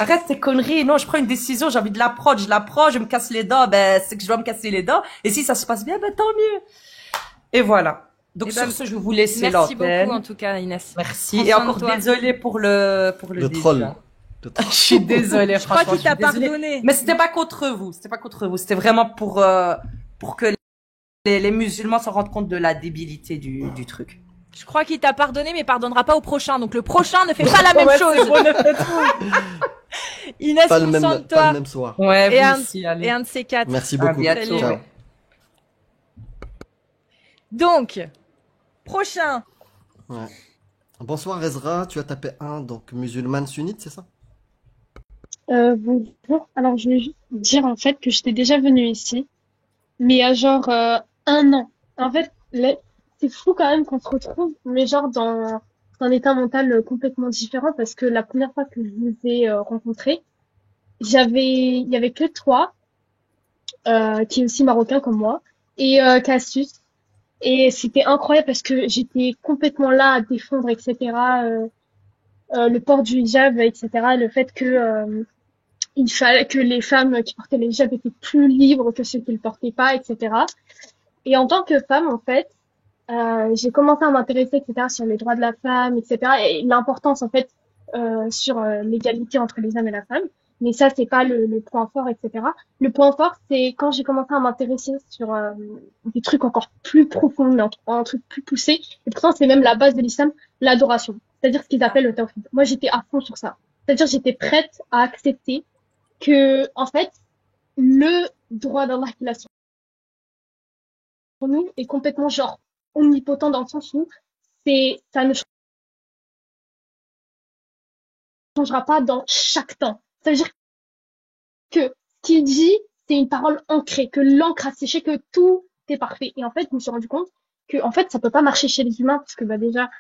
Arrête tes conneries. Non, je prends une décision, j'ai envie de la prendre, je me casse les dents, ben, c'est que je dois me casser les dents. Et si ça se passe bien, ben, tant mieux. Et voilà. Donc, Eh ben, sur ce, je vais vous laisser Merci l'antenne. beaucoup en tout cas Inès. Merci. Prends Et soin de encore toi. désolé pour le Le début, troll. hein. Le troll. Je suis désolée, Je crois franchement. qu'il t'a je suis désolée. pardonné. Mais c'était pas contre vous. C'était pas contre vous. C'était vraiment pour que les musulmans se rendent compte de la débilité du truc. Je crois qu'il t'a pardonné mais pardonnera pas au prochain. Donc le prochain ne fait pas la même Ouais, chose. c'est bon, ne faites pas. Inès, Pas le prends même, soin de pas le toi. même soir. Ouais, Et vous un- aussi, allez. Et un de ces quatre. Merci À beaucoup. bientôt. Ciao. Ouais. Donc, prochain. Ouais. Bonsoir Ezra, tu as tapé un, donc musulmane sunnite, c'est ça? Bonjour. Alors, je voulais juste dire en fait que j'étais déjà venue ici, mais il y a genre 1 an. En fait, c'est fou quand même qu'on se retrouve, mais genre dans un état mental complètement différent parce que la première fois que je vous ai rencontré, il y avait que toi, qui est aussi marocain comme moi, et Cassius. Et c'était incroyable parce que j'étais complètement là à défendre, etc. Le port du hijab, etc. Le fait que il fallait que les femmes qui portaient le hijab étaient plus libres que ceux qui le portaient pas, etc. Et en tant que femme, en fait, j'ai commencé à m'intéresser, etc., sur les droits de la femme, etc., et l'importance, en fait, sur l'égalité entre les hommes et la femme. Mais ça, c'est pas le point fort, etc. Le point fort, c'est quand j'ai commencé à m'intéresser sur des trucs encore plus profonds, mais un truc plus poussé. Et pourtant, c'est même la base de l'islam, l'adoration. C'est-à-dire ce qu'ils appellent le tawhid. Moi, j'étais à fond sur ça. C'est-à-dire, j'étais prête à accepter que, en fait, le droit d'Allah qu'il a sur nous est complètement genre omnipotent dans le sens où ça ne changera pas dans chaque temps. Ça veut dire que ce qu'il dit, c'est une parole ancrée, que l'encre a séché, que tout est parfait. Et en fait, je me suis rendu compte que en fait, ça peut pas marcher chez les humains parce que bah déjà,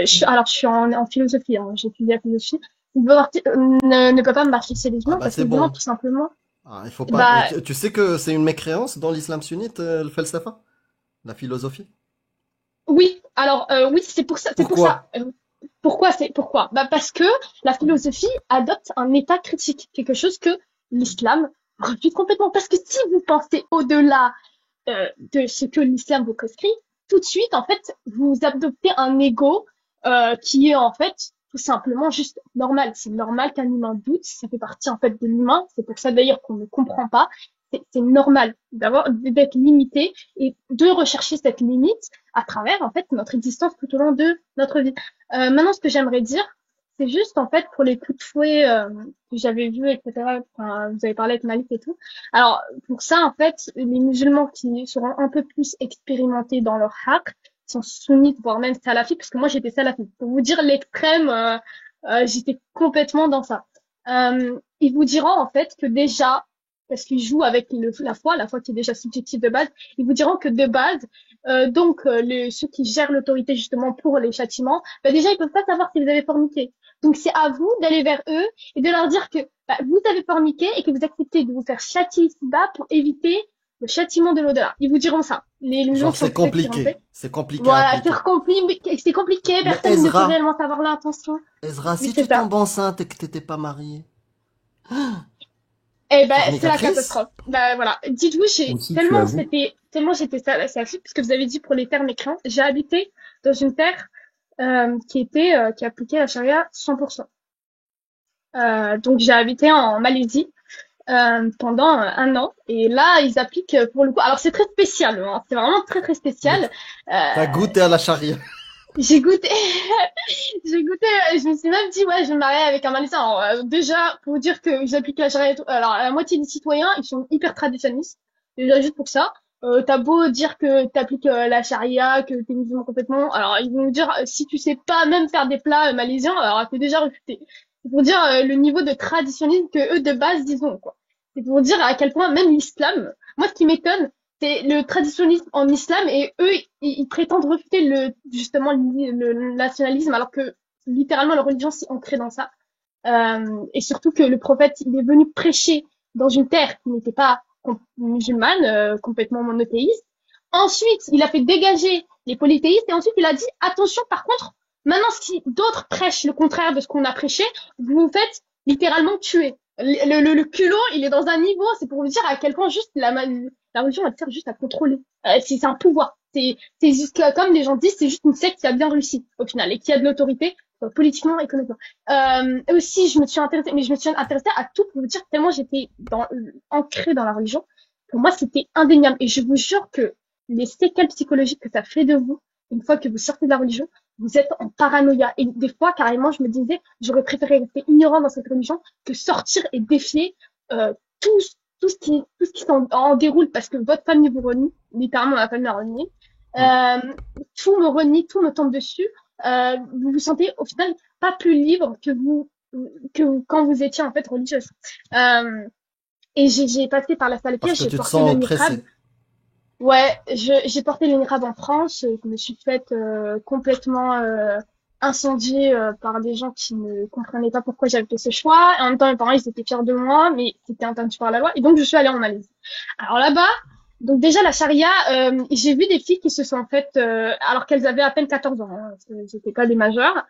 je suis en philosophie, hein, j'ai étudié la philosophie. Ne peut pas marcher chez les humains bah, parce c'est que bon. vraiment, tout simplement. Ah, il faut pas. Bah, Tu sais que c'est une mécréance dans l'islam sunnite, le falsafa? La philosophie? oui, alors oui, c'est pour ça, Pourquoi? ça. pourquoi? Bah parce que la philosophie adopte un état critique, quelque chose que l'islam refuse complètement. Parce que si vous pensez au-delà de ce que l'islam vous prescrit, tout de suite, en fait, vous adoptez un ego qui est en fait tout simplement juste normal. C'est normal qu'un humain doute, ça fait partie en fait de l'humain. C'est pour ça d'ailleurs qu'on ne comprend pas. C'est normal d'être limité et de rechercher cette limite à travers en fait notre existence tout au long de notre vie. Maintenant, ce que j'aimerais dire, c'est juste en fait pour les coups de fouet que j'avais vus, etc. Enfin, vous avez parlé avec Malik et tout. Alors pour ça, en fait, les musulmans qui seront un peu plus expérimentés dans leur haqq, sont sunnites, voire même salafistes, parce que moi j'étais salafiste. Pour vous dire l'extrême, j'étais complètement dans ça. Ils vous diront en fait que déjà, parce qu'ils jouent avec la foi qui est déjà subjective de base, ils vous diront que de base, ceux qui gèrent l'autorité justement pour les châtiments, bah déjà ils peuvent pas savoir si vous avez forniqué. Donc c'est à vous d'aller vers eux et de leur dire que bah, vous avez forniqué et que vous acceptez de vous faire châtier ici-bas pour éviter le châtiment de l'au-delà. Ils vous diront ça. Les gens Genre, sont c'est compliqué. C'est compliqué à voilà, appliquer. c'est compliqué, Mais personne ne peut réellement savoir l'intention. Ezra, Oui, si c'est tu ça. tombes enceinte et que t'étais pas marié, Eh ben, c'est la fornicatrice? catastrophe. Ben voilà. Dites-vous, Ou si tu avoues. tellement j'étais salafiste, parce que vous avez dit pour les terres mécréants, j'ai habité dans une terre qui appliquait la charia 100%. Donc j'ai habité en Malaisie pendant un an, et là ils appliquent pour le coup. Alors c'est très spécial, hein, c'est vraiment très très Mais spécial. t'as goûté à la charia. J'ai goûté, j'ai goûté, je me suis même dit, ouais, je vais me marier avec un Malaisien. Alors, déjà, pour vous dire que j'applique la charia et tout, alors, la moitié des citoyens, ils sont hyper traditionnistes. Déjà, juste pour ça. T'as beau dire que t'appliques la charia, que t'es musulman complètement. Alors, ils vont nous dire, si tu sais pas même faire des plats malaisiens, alors t'es déjà réfuté. C'est pour dire le niveau de traditionnisme que eux, de base, disons, quoi. C'est pour dire à quel point même l'islam, moi, ce qui m'étonne, c'est le traditionnisme en islam, et eux ils prétendent refuter justement le nationalisme, alors que littéralement la religion s'est ancrée dans ça, et surtout que le prophète il est venu prêcher dans une terre qui n'était pas musulmane, complètement monothéiste. Ensuite il a fait dégager les polythéistes, et ensuite il a dit attention, par contre, maintenant si d'autres prêchent le contraire de ce qu'on a prêché, vous vous faites littéralement tuer. Le culot, il est dans un niveau, c'est pour vous dire à quel point juste la religion, elle sert juste à contrôler. C'est un pouvoir. C'est juste comme les gens disent, c'est juste une secte qui a bien réussi au final et qui a de l'autorité politiquement, économiquement. Aussi, je me suis intéressée à tout pour vous dire tellement j'étais ancrée dans la religion. Pour moi, c'était indéniable. Et je vous jure que les séquelles psychologiques que ça fait de vous, une fois que vous sortez de la religion, vous êtes en paranoïa. Et des fois, carrément, je me disais, j'aurais préféré rester ignorant dans cette religion que sortir et défier tout, tout ce qui en déroule, parce que votre famille vous renie, littéralement ma famille m'a renié. Tout me renie, tout me tombe dessus. Vous vous sentez au final pas plus libre que quand vous étiez en fait religieuse. Et j'ai passé par la salafia, Parce que j'ai tu te porté sens le niqab. oppressé. Ouais, j'ai porté le niqab en France. Je me suis faite complètement incendiée par des gens qui ne comprenaient pas pourquoi j'avais fait ce choix. Et en même temps, mes parents, ils étaient fiers de moi, mais c'était interdit par la loi. Et donc, je suis allée en Malaisie. Alors là-bas, donc déjà la charia, j'ai vu des filles qui se sont faites, alors qu'elles avaient à peine 14 ans, hein, c'était pas des majeures,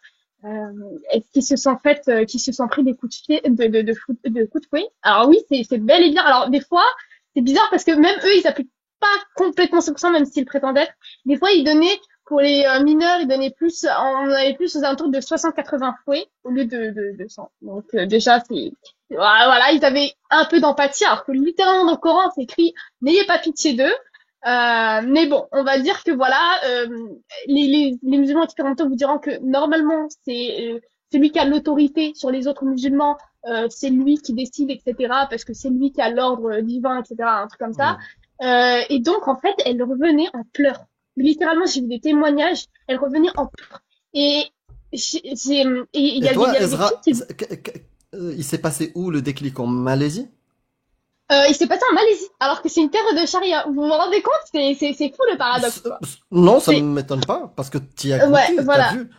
et qui se sont faites, qui se sont pris des coups de pied, de coups de fouet. Alors oui, c'est bel et bien. Alors des fois, c'est bizarre parce que même eux, ils appliquent pas complètement 100%, même s'ils prétendent être. Des fois, ils donnaient, pour les mineurs, ils donnaient plus, on avait plus aux alentours de 60-80 fouets au lieu de 100. Donc déjà, voilà, ils avaient un peu d'empathie, alors que littéralement dans le Coran, c'est écrit n'ayez pas pitié d'eux. Mais bon, on va dire que voilà, les musulmans expérimentaux vous diront que normalement, c'est celui qui a l'autorité sur les autres musulmans, c'est lui qui décide, etc., parce que c'est lui qui a l'ordre divin, etc., un truc comme ça. Et donc, en fait, elle revenait en pleurs. Littéralement, j'ai vu des témoignages, elle revenait en pleurs. Et il y Et toi, avait des Ezra, filles qui... il s'est passé où le déclic en Malaisie? il s'est passé en Malaisie, alors que c'est une terre de charia. Vous vous rendez compte? C'est fou le paradoxe, quoi. Non, ça C'est- ne m'étonne pas, parce que tu as Ouais, goûté, voilà. t'as vu.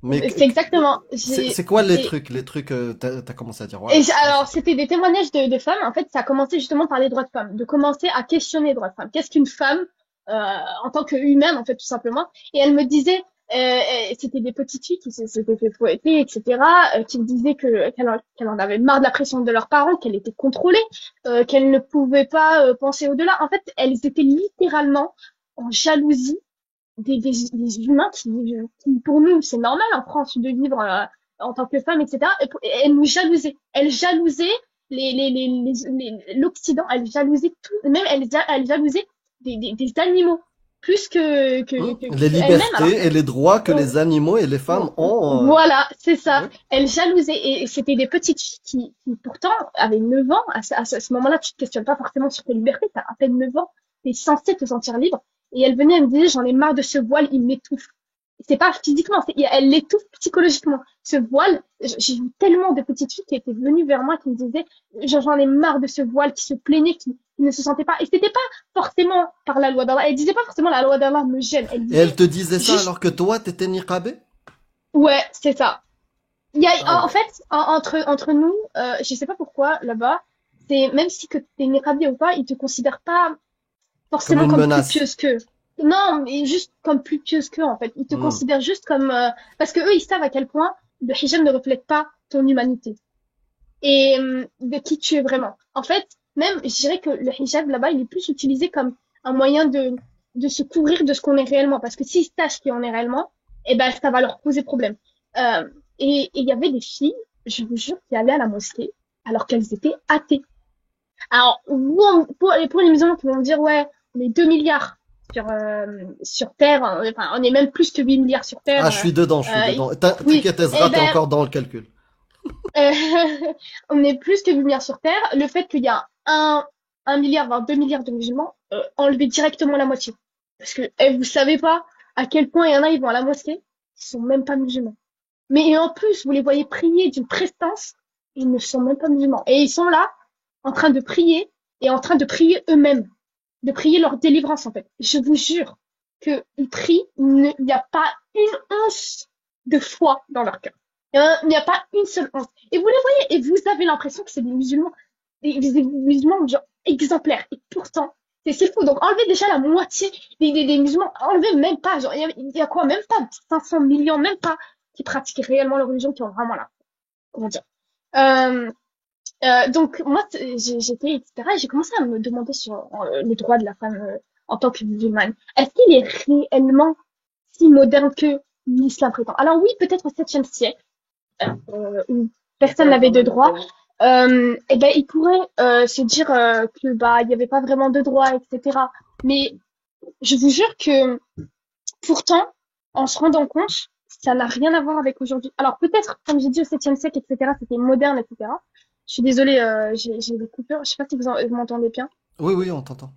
Mais C'est exactement. c'est quoi les trucs t'as commencé à dire, ouais. Alors, c'était des témoignages de femmes. En fait, ça a commencé justement par les droits de femmes, de commencer à questionner les droits de femmes. Qu'est-ce qu'une femme en tant qu'humaine, en fait, tout simplement. Et elle me disait, C'était des petites filles qui s'étaient fait fouetter, etc., qui disaient qu'elle en avait marre de la pression de leurs parents, qu'elle était contrôlée, qu'elle ne pouvait pas penser au-delà. En fait, elles étaient littéralement en jalousie des humains qui, pour nous, c'est normal en France de vivre en tant que femme, etc. Et elles nous jalousaient. Elles jalousaient l'Occident, elles jalousaient tout, même elles jalousaient des animaux plus Les que elles-mêmes. Alors, libertés et les droits que on- les animaux et les femmes ont. voilà, c'est ça. Ouais. Elles jalousaient et c'était des petites filles qui pourtant avaient 9 ans. À ce moment-là, tu te questionnes pas forcément sur tes libertés, t'as à peine 9 ans, t'es censé te sentir libre. Et elle venait, elle me disait, j'en ai marre de ce voile, il m'étouffe. C'est pas physiquement, elle l'étouffe psychologiquement. Ce voile, j'ai vu tellement de petites filles qui étaient venues vers moi qui me disaient, j'en ai marre de ce voile, qui se plaignaient, qui ne se sentaient pas. Et c'était pas forcément par la loi d'Allah. Elle disait pas forcément la loi d'Allah me gêne. Elle Et disait, elle te disait ça juste, alors que toi, t'étais niqabé? ouais, c'est ça. Il y a, Ah en ouais. fait, entre nous, je sais pas pourquoi, là-bas, c'est, même si que t'es niqabi ou pas, ils te considèrent pas Comme forcément une comme plus menace. pieuse qu'eux. Non, mais juste comme plus pieuse qu'eux, en fait. Ils te Hmm. considèrent juste comme, parce que eux, ils savent à quel point le hijab ne reflète pas ton humanité. Et de qui tu es vraiment. En fait, même, je dirais que le hijab, là-bas, il est plus utilisé comme un moyen de se couvrir de ce qu'on est réellement. Parce que s'ils sachent qui on est réellement, eh ben, ça va leur poser problème. Euh, et il y avait des filles, je vous jure, qui allaient à la mosquée alors qu'elles étaient athées. Alors, pour les musulmans qui vont me dire, ouais, on est 2 milliards sur Terre, enfin, on est même plus que 8 milliards sur Ah, Terre. je suis dedans, je suis Euh, dedans. oui, T'inquiète, eh Ezra, t'es ben, encore dans le calcul. euh, on est plus que 8 milliards sur Terre. Le fait qu'il y a un milliard, voire 2 milliards de musulmans, enlevez directement la moitié. Parce que vous savez pas à quel point il y en a, ils vont à la mosquée, ils sont même pas musulmans. Mais et en plus, vous les voyez prier d'une prestance, ils ne sont même pas musulmans. Et ils sont là, en train de prier, et en train de prier eux-mêmes, de prier leur délivrance, en fait. Je vous jure qu'ils prient, il n'y a pas une once de foi dans leur cœur. Il n'y a pas une seule once. Et vous les voyez, et vous avez l'impression que c'est des musulmans, des musulmans genre exemplaires. Et pourtant, c'est fou. Donc enlevez déjà la moitié des musulmans, enlevez même pas, genre, il y a quoi, même pas 500 millions, même pas, qui pratiquent réellement leur religion, qui ont vraiment la, comment dire. Euh, donc moi, j'étais, etc. Et j'ai commencé à me demander sur les droits de la femme en tant que musulmane. Est-ce qu'il est réellement si moderne que l'islam prétend? Alors oui, peut-être au 7e siècle, où personne n'avait de droits, et ben il pourrait se dire que bah il y avait pas vraiment de droits, etc. Mais je vous jure que pourtant, en se rendant compte, ça n'a rien à voir avec aujourd'hui. Alors peut-être, comme j'ai dit au 7e siècle, etc., c'était moderne, etc. Je suis désolée, j'ai des coupures. Je sais pas si vous m'entendez bien. Oui, oui, on t'entend.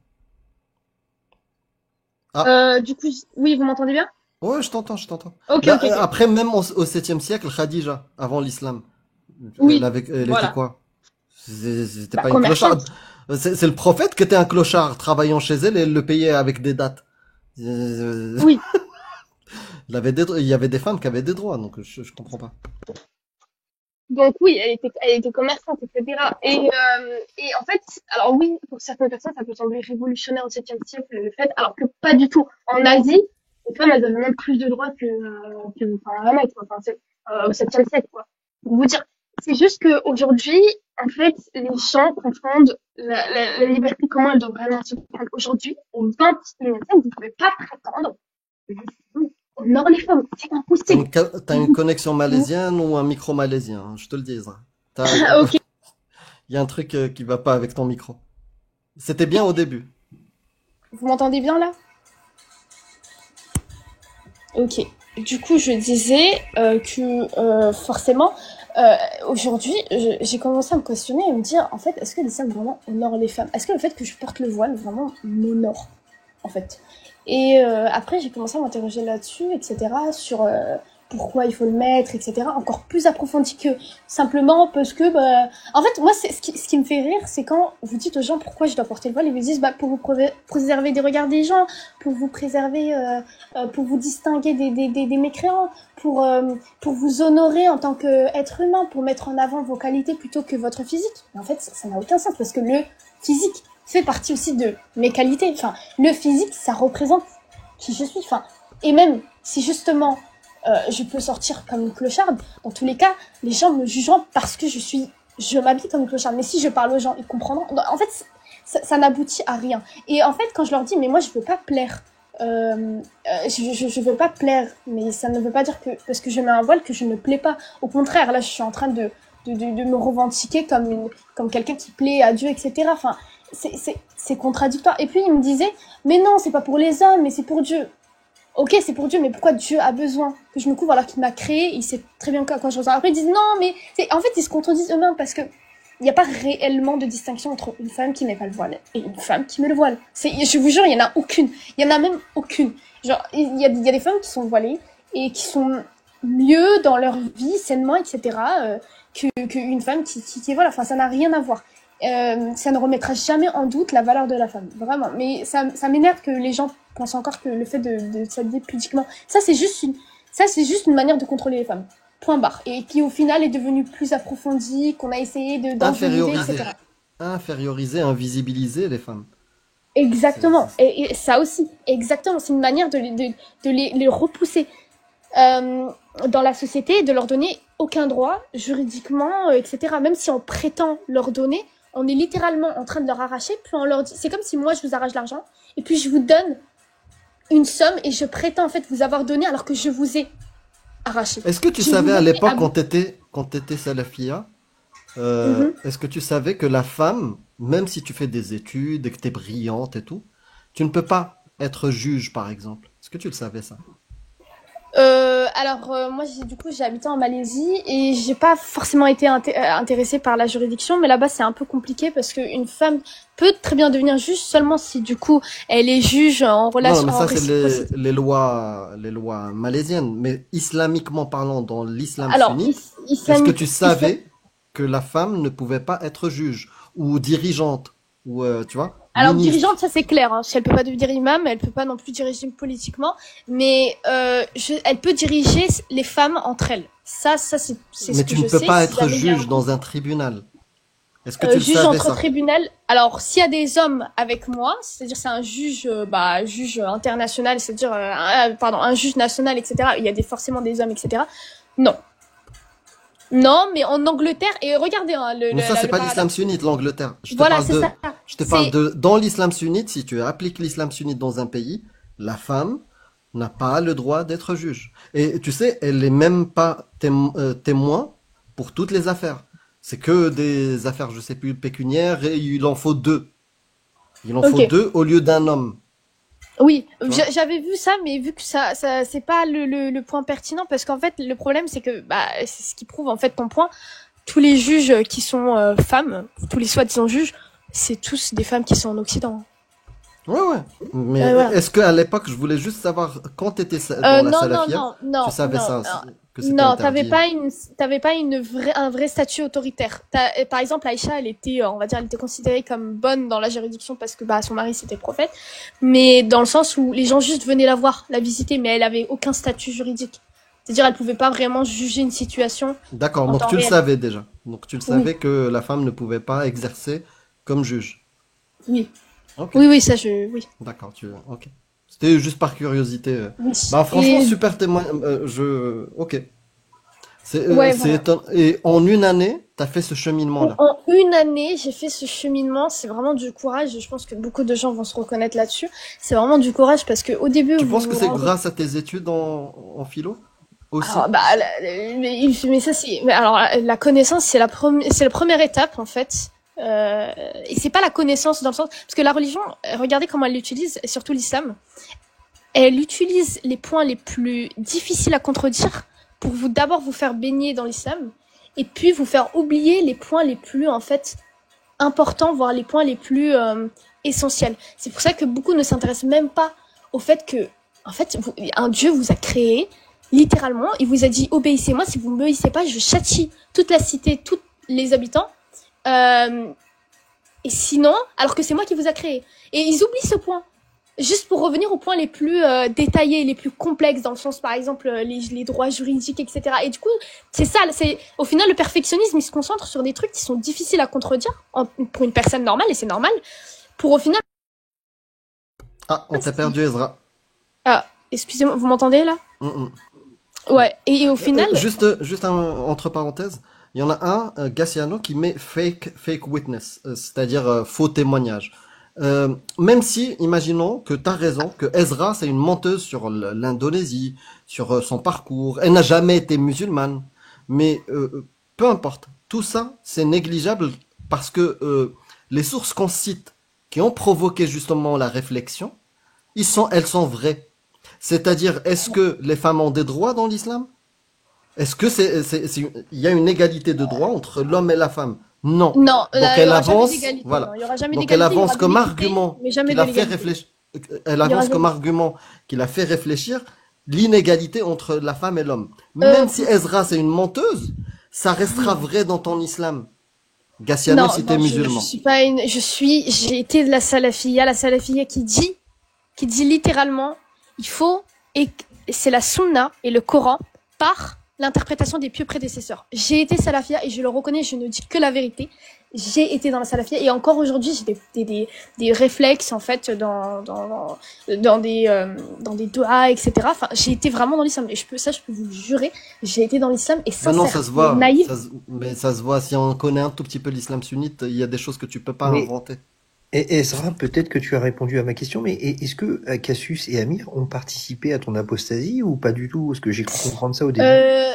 Ah, Du coup, oui, vous m'entendez bien? ouais, je t'entends, je t'entends. Ok, Bah, ok, ok. après, même au 7e siècle, Khadija, avant l'islam, Oui, elle était voilà. quoi? C'était Bah, pas une clocharde. commerçante. C'est le prophète qui était un clochard travaillant chez elle et elle le payait avec des dates. Euh, Oui. il y avait des femmes qui avaient des droits, donc je comprends pas. Donc oui, elle était commerçante, etc. Et en fait, alors oui, pour certaines personnes, ça peut sembler révolutionnaire au 7e siècle, le fait, alors que pas du tout. En Asie, les femmes, elles avaient même plus de droits enfin, un mec, quoi. Enfin, au 7e siècle, quoi. Pour vous dire, c'est juste que aujourd'hui, en fait, les gens confondent la liberté, comment elle doit vraiment se prendre. Aujourd'hui, au 21e siècle, vous pouvez pas prétendre que vous honore les femmes. C'est impossible. T'as une connexion malaisienne ou un micro malaisien, hein, je te le dis. Ça. Ok. Il y a un truc qui va pas avec ton micro. C'était bien au début. Vous m'entendez bien là? Ok. Du coup, je disais que forcément, aujourd'hui, j'ai commencé à me questionner et me dire, en fait, est-ce que l'islam vraiment honore les femmes? Est-ce que le fait que je porte le voile vraiment m'honore, en fait? Et après, j'ai commencé à m'interroger là-dessus, etc., sur pourquoi il faut le mettre, etc., encore plus approfondi que simplement parce que, bah... En fait, moi, ce qui me fait rire, c'est quand vous dites aux gens pourquoi je dois porter le voile, ils vous disent, bah, pour vous préserver des regards des gens, pour vous préserver, pour vous distinguer des mécréants, pour vous honorer en tant qu'être humain, pour mettre en avant vos qualités plutôt que votre physique. Mais en fait, ça n'a aucun sens parce que le physique fait partie aussi de mes qualités. Enfin, le physique, ça représente qui je suis. Enfin, et même si justement je peux sortir comme une clocharde, dans tous les cas, les gens me jugeront parce que je m'habille comme une clocharde. Mais si je parle aux gens, ils comprendront. En fait, ça n'aboutit à rien. Et en fait, quand je leur dis, mais moi, je veux pas plaire, je veux pas plaire, mais ça ne veut pas dire que parce que je mets un voile que je ne plais pas. Au contraire, là, je suis en train de me revendiquer comme quelqu'un qui plaît à Dieu, etc. Enfin, c'est contradictoire. Et puis, il me disait, mais non, c'est pas pour les hommes, mais c'est pour Dieu. Ok, c'est pour Dieu, mais pourquoi Dieu a besoin que je me couvre alors qu'il m'a créé? Il sait très bien quand je ressens. Après, ils disent non, mais en fait, ils se contredisent eux-mêmes parce que il n'y a pas réellement de distinction entre une femme qui met pas le voile et une femme qui met le voile. Je vous jure, il y en a aucune. Il y en a même aucune. Genre, il y a des femmes qui sont voilées et qui sont mieux dans leur vie, sainement, etc., qu'une femme qui est voilà. Enfin, ça n'a rien à voir. Ça ne remettra jamais en doute la valeur de la femme, vraiment. Mais ça m'énerve que les gens pensent encore que le fait de s'habiller pudiquement, ça c'est juste une manière de contrôler les femmes. Point barre. Et qui au final est devenue plus approfondie, qu'on a essayé d'enjoliver, etc. Inférioriser, invisibiliser les femmes. Exactement. Et ça aussi, exactement. C'est une manière de les repousser dans la société, de leur donner aucun droit juridiquement, etc. Même si on prétend leur donner, on est littéralement en train de leur arracher, puis on leur dit, c'est comme si moi je vous arrache l'argent, et puis je vous donne une somme, et je prétends en fait vous avoir donné alors que je vous ai arraché. Est-ce que tu savais à l'époque quand t'étais salafia, est-ce que tu savais que la femme, même si tu fais des études et que t'es brillante et tout, tu ne peux pas être juge par exemple? Est-ce que tu le savais ça? Moi j'ai habité en Malaisie et j'ai pas forcément été intéressée par la juridiction, mais là-bas c'est un peu compliqué parce qu'une femme peut très bien devenir juge seulement si du coup elle est juge en relation. Non, mais ça c'est les lois malaisiennes, mais islamiquement parlant, dans l'islam sunnite, est-ce que tu savais que la femme ne pouvait pas être juge ou dirigeante ou tu vois? Alors ministre. dirigeante, ça c'est clair. Hein. Si elle peut pas devenir imam, elle peut pas non plus diriger politiquement, mais elle peut diriger les femmes entre elles. Ça c'est ce que je sais. Mais tu ne peux pas être juge dans un tribunal. Est-ce que tu le juge savais entre ça? tribunal. Alors s'il y a des hommes avec moi, c'est-à-dire c'est un juge, juge international, c'est-à-dire un juge national, etc. Il y a forcément des hommes, etc. Non. Non, mais en Angleterre, et regardez, hein, mais ça, c'est pas l'islam sunnite, l'Angleterre. Je te parle dans l'islam sunnite, si tu appliques l'islam sunnite dans un pays, la femme n'a pas le droit d'être juge. Et tu sais, elle est même pas témoin pour toutes les affaires. C'est que des affaires, je sais plus, pécuniaires, et il en faut deux. Il en faut deux au lieu d'un homme. Oui, j'avais vu ça, mais vu que ça c'est pas le point pertinent, parce qu'en fait, le problème, c'est que, c'est ce qui prouve, en fait, ton point. Tous les juges qui sont femmes, tous les soi-disant juges, c'est tous des femmes qui sont en Occident. Ouais. Mais est-ce qu'à l'époque, je voulais juste savoir, quand t'étais dans la salafia, tu savais ça que c'était interdit. T'avais pas un vrai statut autoritaire. Par exemple, Aïcha, elle était considérée comme bonne dans la juridiction parce que, son mari c'était prophète. Mais dans le sens où les gens juste venaient la voir, la visiter, mais elle avait aucun statut juridique. C'est-à-dire, elle pouvait pas vraiment juger une situation. D'accord, donc tu le savais déjà. Donc tu le savais que la femme ne pouvait pas exercer comme juge. Oui. Okay. Oui, ça oui. D'accord, ok. C'était juste par curiosité. Oui. Franchement, super témoin. Ok. Et en une année, t'as fait ce cheminement-là. En une année, j'ai fait ce cheminement. C'est vraiment du courage. Je pense que beaucoup de gens vont se reconnaître là-dessus. C'est vraiment du courage parce que au début. Tu penses que c'est grâce à tes études en philo aussi? Alors, mais ça c'est. Alors la connaissance, c'est la première étape en fait. Et c'est pas la connaissance dans le sens parce que la religion, regardez comment elle l'utilise, et surtout l'islam, elle utilise les points les plus difficiles à contredire pour d'abord vous faire baigner dans l'islam et puis vous faire oublier les points les plus en fait importants, voire les points les plus essentiels. C'est pour ça que beaucoup ne s'intéressent même pas au fait que en fait un Dieu vous a créé littéralement, il vous a dit obéissez-moi, si vous ne m'obéissez pas, je châtie toute la cité, tous les habitants. Et sinon, alors que c'est moi qui vous a créé. Et ils oublient ce point. Juste pour revenir aux points les plus détaillés, les plus complexes, dans le sens, par exemple, les droits juridiques, etc. Et du coup, c'est ça, au final, le perfectionnisme, il se concentre sur des trucs qui sont difficiles à contredire pour une personne normale, et c'est normal, pour au final... Ah, on t'a perdu, Ezra. Ah, Excusez-moi, vous m'entendez là? Ouais. Et au final, Juste entre parenthèses, il y en a un, Gassiano, qui met fake witness, c'est-à-dire faux témoignage. Même si, imaginons que t'as raison, que Ezra c'est une menteuse sur l'Indonésie, sur son parcours, elle n'a jamais été musulmane, mais peu importe, tout ça c'est négligeable parce que les sources qu'on cite qui ont provoqué justement la réflexion, elles sont vraies. C'est-à-dire, est-ce que les femmes ont des droits dans l'islam? Est-ce que il y a une égalité de droits entre l'homme et la femme? Non. non, Donc il y elle aura jamais avance, d'égalité. voilà. Non, il y aura jamais Donc elle d'égalité. Il y avance aura de comme l'équité, argument mais jamais qu'il de a fait l'égalité. réfléchir. Elle Il y aura avance comme jamais. argument qu'il a fait réfléchir l'inégalité entre la femme et l'homme. Même si Ezra c'est une menteuse, ça restera vrai dans ton islam. Gassiano, Non, si non, t'es je musulman. suis pas une, j'ai été de la salafia qui dit littéralement, il faut, et c'est la sunna et le Coran par l'interprétation des pieux prédécesseurs. J'ai été salafia et je le reconnais, je ne dis que la vérité. J'ai été dans la salafia et encore aujourd'hui, j'ai des réflexes, en fait, dans des doigts, etc. Enfin, j'ai été vraiment dans l'islam et je peux vous le jurer, j'ai été dans l'islam et Mais non, sincère, ça se voit. naïf. Mais ça se voit. Si on connaît un tout petit peu l'islam sunnite, il y a des choses que tu peux pas Mais inventer. Et Ezra, peut-être que tu as répondu à ma question, mais est-ce que Cassius et Amir ont participé à ton apostasie ou pas du tout? Parce que j'ai cru comprendre ça au début.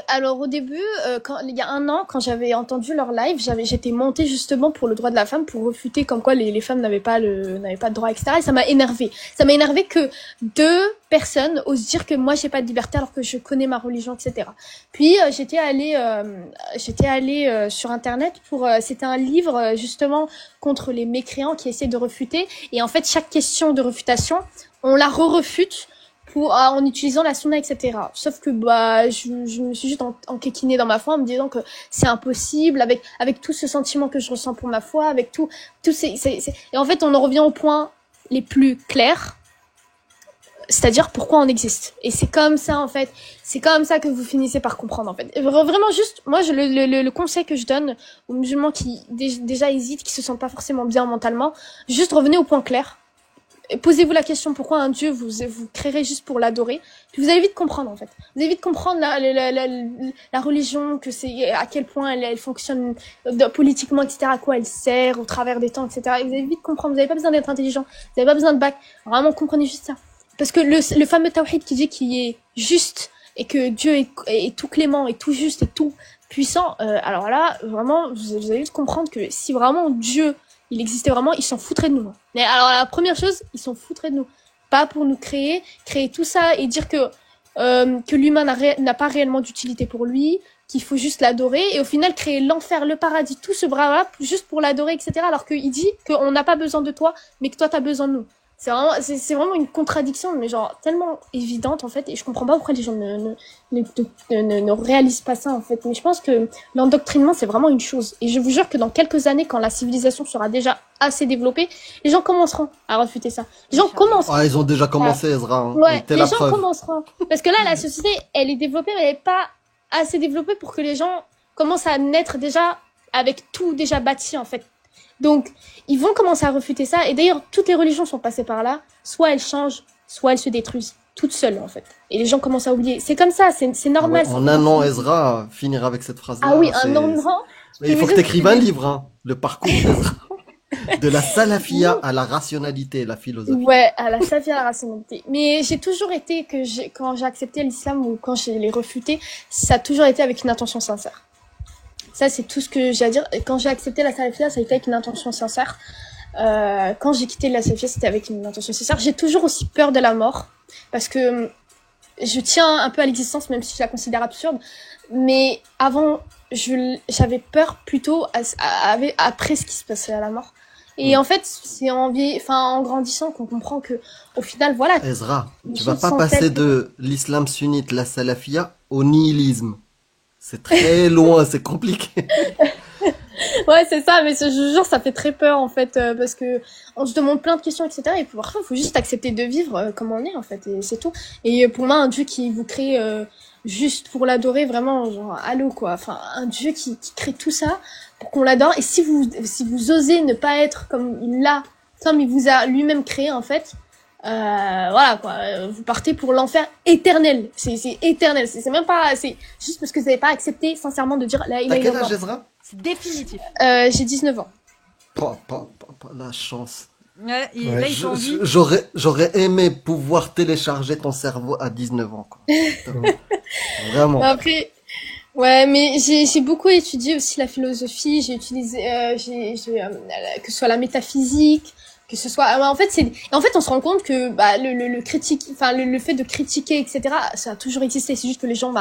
Alors au début, quand il y a un an, quand j'avais entendu leur live, j'étais montée justement pour le droit de la femme, pour refuter comme quoi les femmes n'avaient pas de droit, etc. Et ça m'a énervé. Ça m'a énervé que deux personnes osent dire que moi j'ai pas de liberté alors que je connais ma religion, etc. Puis j'étais allée sur internet pour c'était un livre justement contre les mécréants qui essaient de refuter, et en fait chaque question de réfutation on la refute en utilisant la sunna, etc. Sauf que je me suis juste enquiquinée dans ma foi en me disant que c'est impossible avec tout ce sentiment que je ressens pour ma foi, avec tout et en fait on en revient aux points les plus clairs, c'est-à-dire pourquoi on existe. Et c'est comme ça en fait, c'est comme ça que vous finissez par comprendre en fait. Et vraiment juste, moi le conseil que je donne aux musulmans qui déjà hésitent, qui se sentent pas forcément bien mentalement, juste revenez au point clair. Posez-vous la question pourquoi un dieu vous créerez juste pour l'adorer, puis vous allez vite comprendre en fait. Vous allez vite comprendre la religion, que c'est à quel point elle fonctionne politiquement, etc. À quoi elle sert au travers des temps, etc. Et vous allez vite comprendre. Vous n'avez pas besoin d'être intelligent, vous n'avez pas besoin de bac. Vraiment comprenez juste ça. Parce que le fameux tawhid qui dit qu'il est juste et que Dieu est tout clément et tout juste et tout puissant, alors là vraiment vous allez vite comprendre que si vraiment Dieu il existait vraiment, ils s'en foutraient de nous. Mais alors la première chose, ils s'en foutraient de nous. Pas pour nous créer tout ça et dire que l'humain n'a pas réellement d'utilité pour lui, qu'il faut juste l'adorer, et au final créer l'enfer, le paradis, tout ce bras-là, juste pour l'adorer, etc. Alors qu'il dit qu'on n'a pas besoin de toi, mais que toi t'as besoin de nous. C'est vraiment une contradiction, mais genre tellement évidente en fait, et je comprends pas pourquoi les gens ne réalisent pas ça en fait. Mais je pense que l'endoctrinement c'est vraiment une chose, et je vous jure que dans quelques années, quand la civilisation sera déjà assez développée, les gens commenceront à refuter ça. Les gens commenceront. Ah, ils ont déjà commencé, Ezra. Hein. Ouais, les la gens preuve. commenceront. Parce que là, la société, elle est développée, mais elle est pas assez développée pour que les gens commencent à naître déjà avec tout déjà bâti en fait. Donc, ils vont commencer à refuter ça. Et d'ailleurs, toutes les religions sont passées par là. Soit elles changent, soit elles se détruisent. Toutes seules, en fait. Et les gens commencent à oublier. C'est comme ça, c'est normal. Ouais, en un an, Ezra, finir avec cette phrase-là. Ah oui, un an. Il faut que t'écrives un livre, hein. Le parcours d'Ezra. De la salafia à la rationalité, la philosophie. Ouais, à la salafia, à la rationalité. Mais j'ai toujours été quand j'ai accepté l'islam ou quand je l'ai refuté, ça a toujours été avec une intention sincère. Ça, c'est tout ce que j'ai à dire. Quand j'ai accepté la salafia, ça a été avec une intention sincère. Quand j'ai quitté la salafia, c'était avec une intention sincère. J'ai toujours aussi peur de la mort, parce que je tiens un peu à l'existence, même si je la considère absurde. Mais avant, j'avais peur plutôt après ce qui se passait à la mort. Et en fait, c'est en grandissant qu'on comprend que, au final, voilà. Ezra, tu vas pas passer de l'islam sunnite, la salafia, au nihilisme. C'est très loin, c'est compliqué. Ouais, c'est ça, mais je vous jure, ça fait très peur, en fait, parce que on se demande plein de questions, etc. Et parfois, il faut juste accepter de vivre comme on est, en fait, et c'est tout. Et pour moi, un Dieu qui vous crée juste pour l'adorer, vraiment, genre, allô, quoi. Enfin, un Dieu qui crée tout ça pour qu'on l'adore. Et si vous osez ne pas être comme il vous a lui-même créé, en fait, Voilà quoi, vous partez pour l'enfer éternel. C'est éternel. C'est même pas, c'est juste parce que vous n'avez pas accepté sincèrement de dire la ilaha T'as quel illallah. âge, Ezra? C'est définitif. J'ai 19 ans. Pas la chance. Ouais, et Ouais, là, ils t'ont dit. J'aurais aimé pouvoir télécharger ton cerveau à 19 ans, quoi. Vraiment. Après, ouais, mais j'ai beaucoup étudié aussi la philosophie. J'ai utilisé, que ce soit la métaphysique, que ce soit, en fait, on se rend compte que bah le critique, enfin le fait de critiquer, etc. Ça a toujours existé. C'est juste que les gens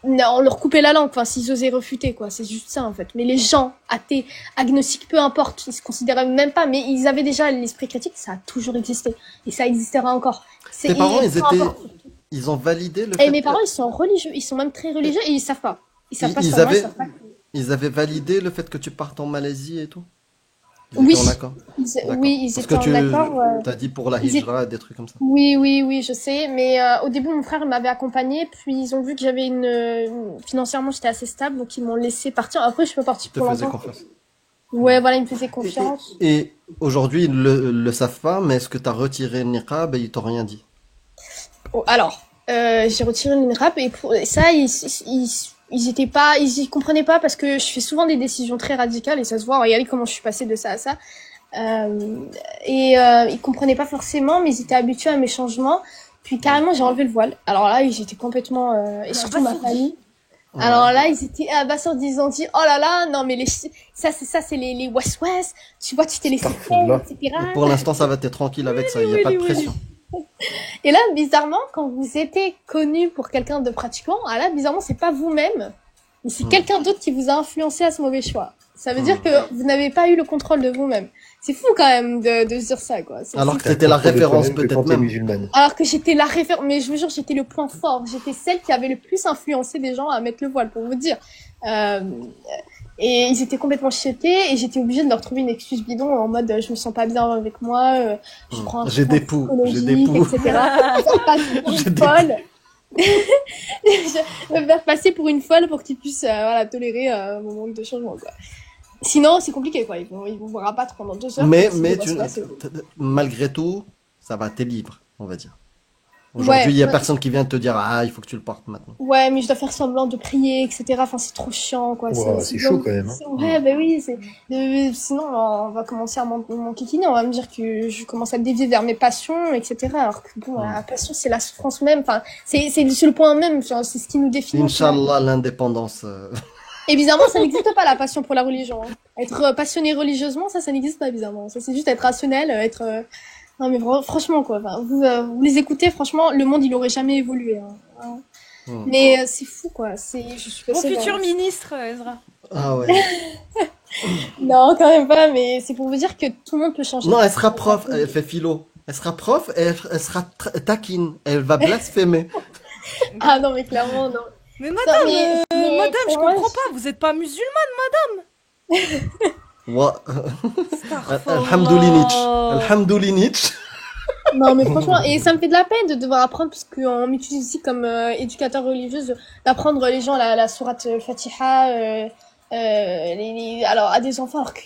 on leur coupait la langue, enfin s'ils osaient refuter, quoi. C'est juste ça en fait. Mais les gens athées, agnostiques, peu importe, ils se considéraient même pas, mais ils avaient déjà l'esprit critique. Ça a toujours existé et ça existera encore. Tes parents, ils ont validé le Et fait mes que- parents, ils sont religieux, ils sont même très religieux et ils savent pas. Ils savent pas Ils sur moi, avaient- ils savent pas. Ils avaient validé le fait que tu partes en Malaisie et tout? Ils Oui. étaient en accord? D'accord. Oui, ils Parce étaient que tu en accord. t'as dit pour la Ils étaient- hijra, des trucs comme ça. Oui, je sais. Mais au début, mon frère m'avait accompagné, puis ils ont vu que j'avais financièrement, j'étais assez stable, donc ils m'ont laissé partir. Après, je suis pas partie Ils te pour faisaient longtemps. confiance. Ouais, voilà, ils me faisaient confiance. Et aujourd'hui, ils le savent pas, mais est-ce que t'as retiré le niqab et ils t'ont rien dit? Oh, alors, j'ai retiré le rap et pour et ça, ils étaient pas, ils y comprenaient pas parce que je fais souvent des décisions très radicales et ça se voit. Regardez comment je suis passée de ça à ça. Ils comprenaient pas forcément, mais ils étaient habitués à mes changements. Puis carrément, j'ai enlevé le voile. Alors là, ils étaient complètement, et surtout ma famille. Ouais. Alors là, ils étaient abasourdis, ils ont dit, oh là là, non mais ça c'est les was-was, tu vois, tu t'es laissé faire, Astaghfirullah. etc. Et pour l'instant, ça va, t'es tranquille avec ça, il n'y a pas de pression. Et là, bizarrement, quand vous étiez connu pour quelqu'un de pratiquant, ah là, bizarrement, c'est pas vous-même, mais c'est quelqu'un d'autre qui vous a influencé à ce mauvais choix. Ça veut dire que vous n'avez pas eu le contrôle de vous-même. C'est fou quand même de se dire ça, quoi. Alors que T'as t'étais la contrôle de référence toi-même que peut-être quand t'es même. musulmane. Alors que j'étais la référence, mais je vous jure, j'étais le point fort. J'étais celle qui avait le plus influencé des gens à mettre le voile, pour vous dire. Et ils étaient complètement chiétés et j'étais obligée de leur trouver une excuse bidon en mode je me sens pas bien avec moi, je prends un J'ai traitement des poux, j'ai des psychologique, poux. etc. Me faire passer pour J'ai une des folle. Je me faire passer pour une folle pour qu'ils puissent voilà, tolérer mon manque de changement, quoi. Sinon, c'est compliqué, quoi. Ils vont vous rabattre pendant 2 heures. Mais sinon, il va se passer. malgré tout, ça va, t'es libre, on va dire. Aujourd'hui, il y a personne qui vient te dire, ah, il faut que tu le portes maintenant. Ouais, mais je dois faire semblant de prier, etc. Enfin, c'est trop chiant, quoi. Ouah, c'est chaud quand même, hein. Ouais, bah oui, sinon, on va commencer à m'enquiquiner. On va me dire que je commence à dévier vers mes passions, etc. Alors que bon, la passion, c'est la souffrance même. Enfin, c'est le point même. Genre, c'est ce qui nous définit. Inch'Allah, l'indépendance. Et bizarrement, ça n'existe pas, la passion pour la religion. Hein. Être passionné religieusement, ça n'existe pas, bizarrement. Ça, c'est juste être rationnel, être... Non, mais franchement, quoi. Enfin, vous les écoutez, franchement, le monde, il aurait jamais évolué. Hein. Mais c'est fou, quoi. Je suis Mon passée futur dans- ministre, Ezra. Ah ouais. Non, quand même pas, mais c'est pour vous dire que tout le monde peut changer. Non, elle sera prof, elle fait philo. Elle sera prof et elle sera taquine. Elle va blasphémer. Ah non, mais clairement, non. Mais madame, mais madame, je pour moi, comprends pas, vous êtes pas musulmane. Ouais. Astaghfirullah. Alhamdoulinich. Alhamdoulinich. Non, mais franchement, et ça me fait de la peine de devoir apprendre, parce qu'on m'utilise ici comme éducateur religieuse, d'apprendre les gens la sourate Fatiha, alors à des enfants, alors que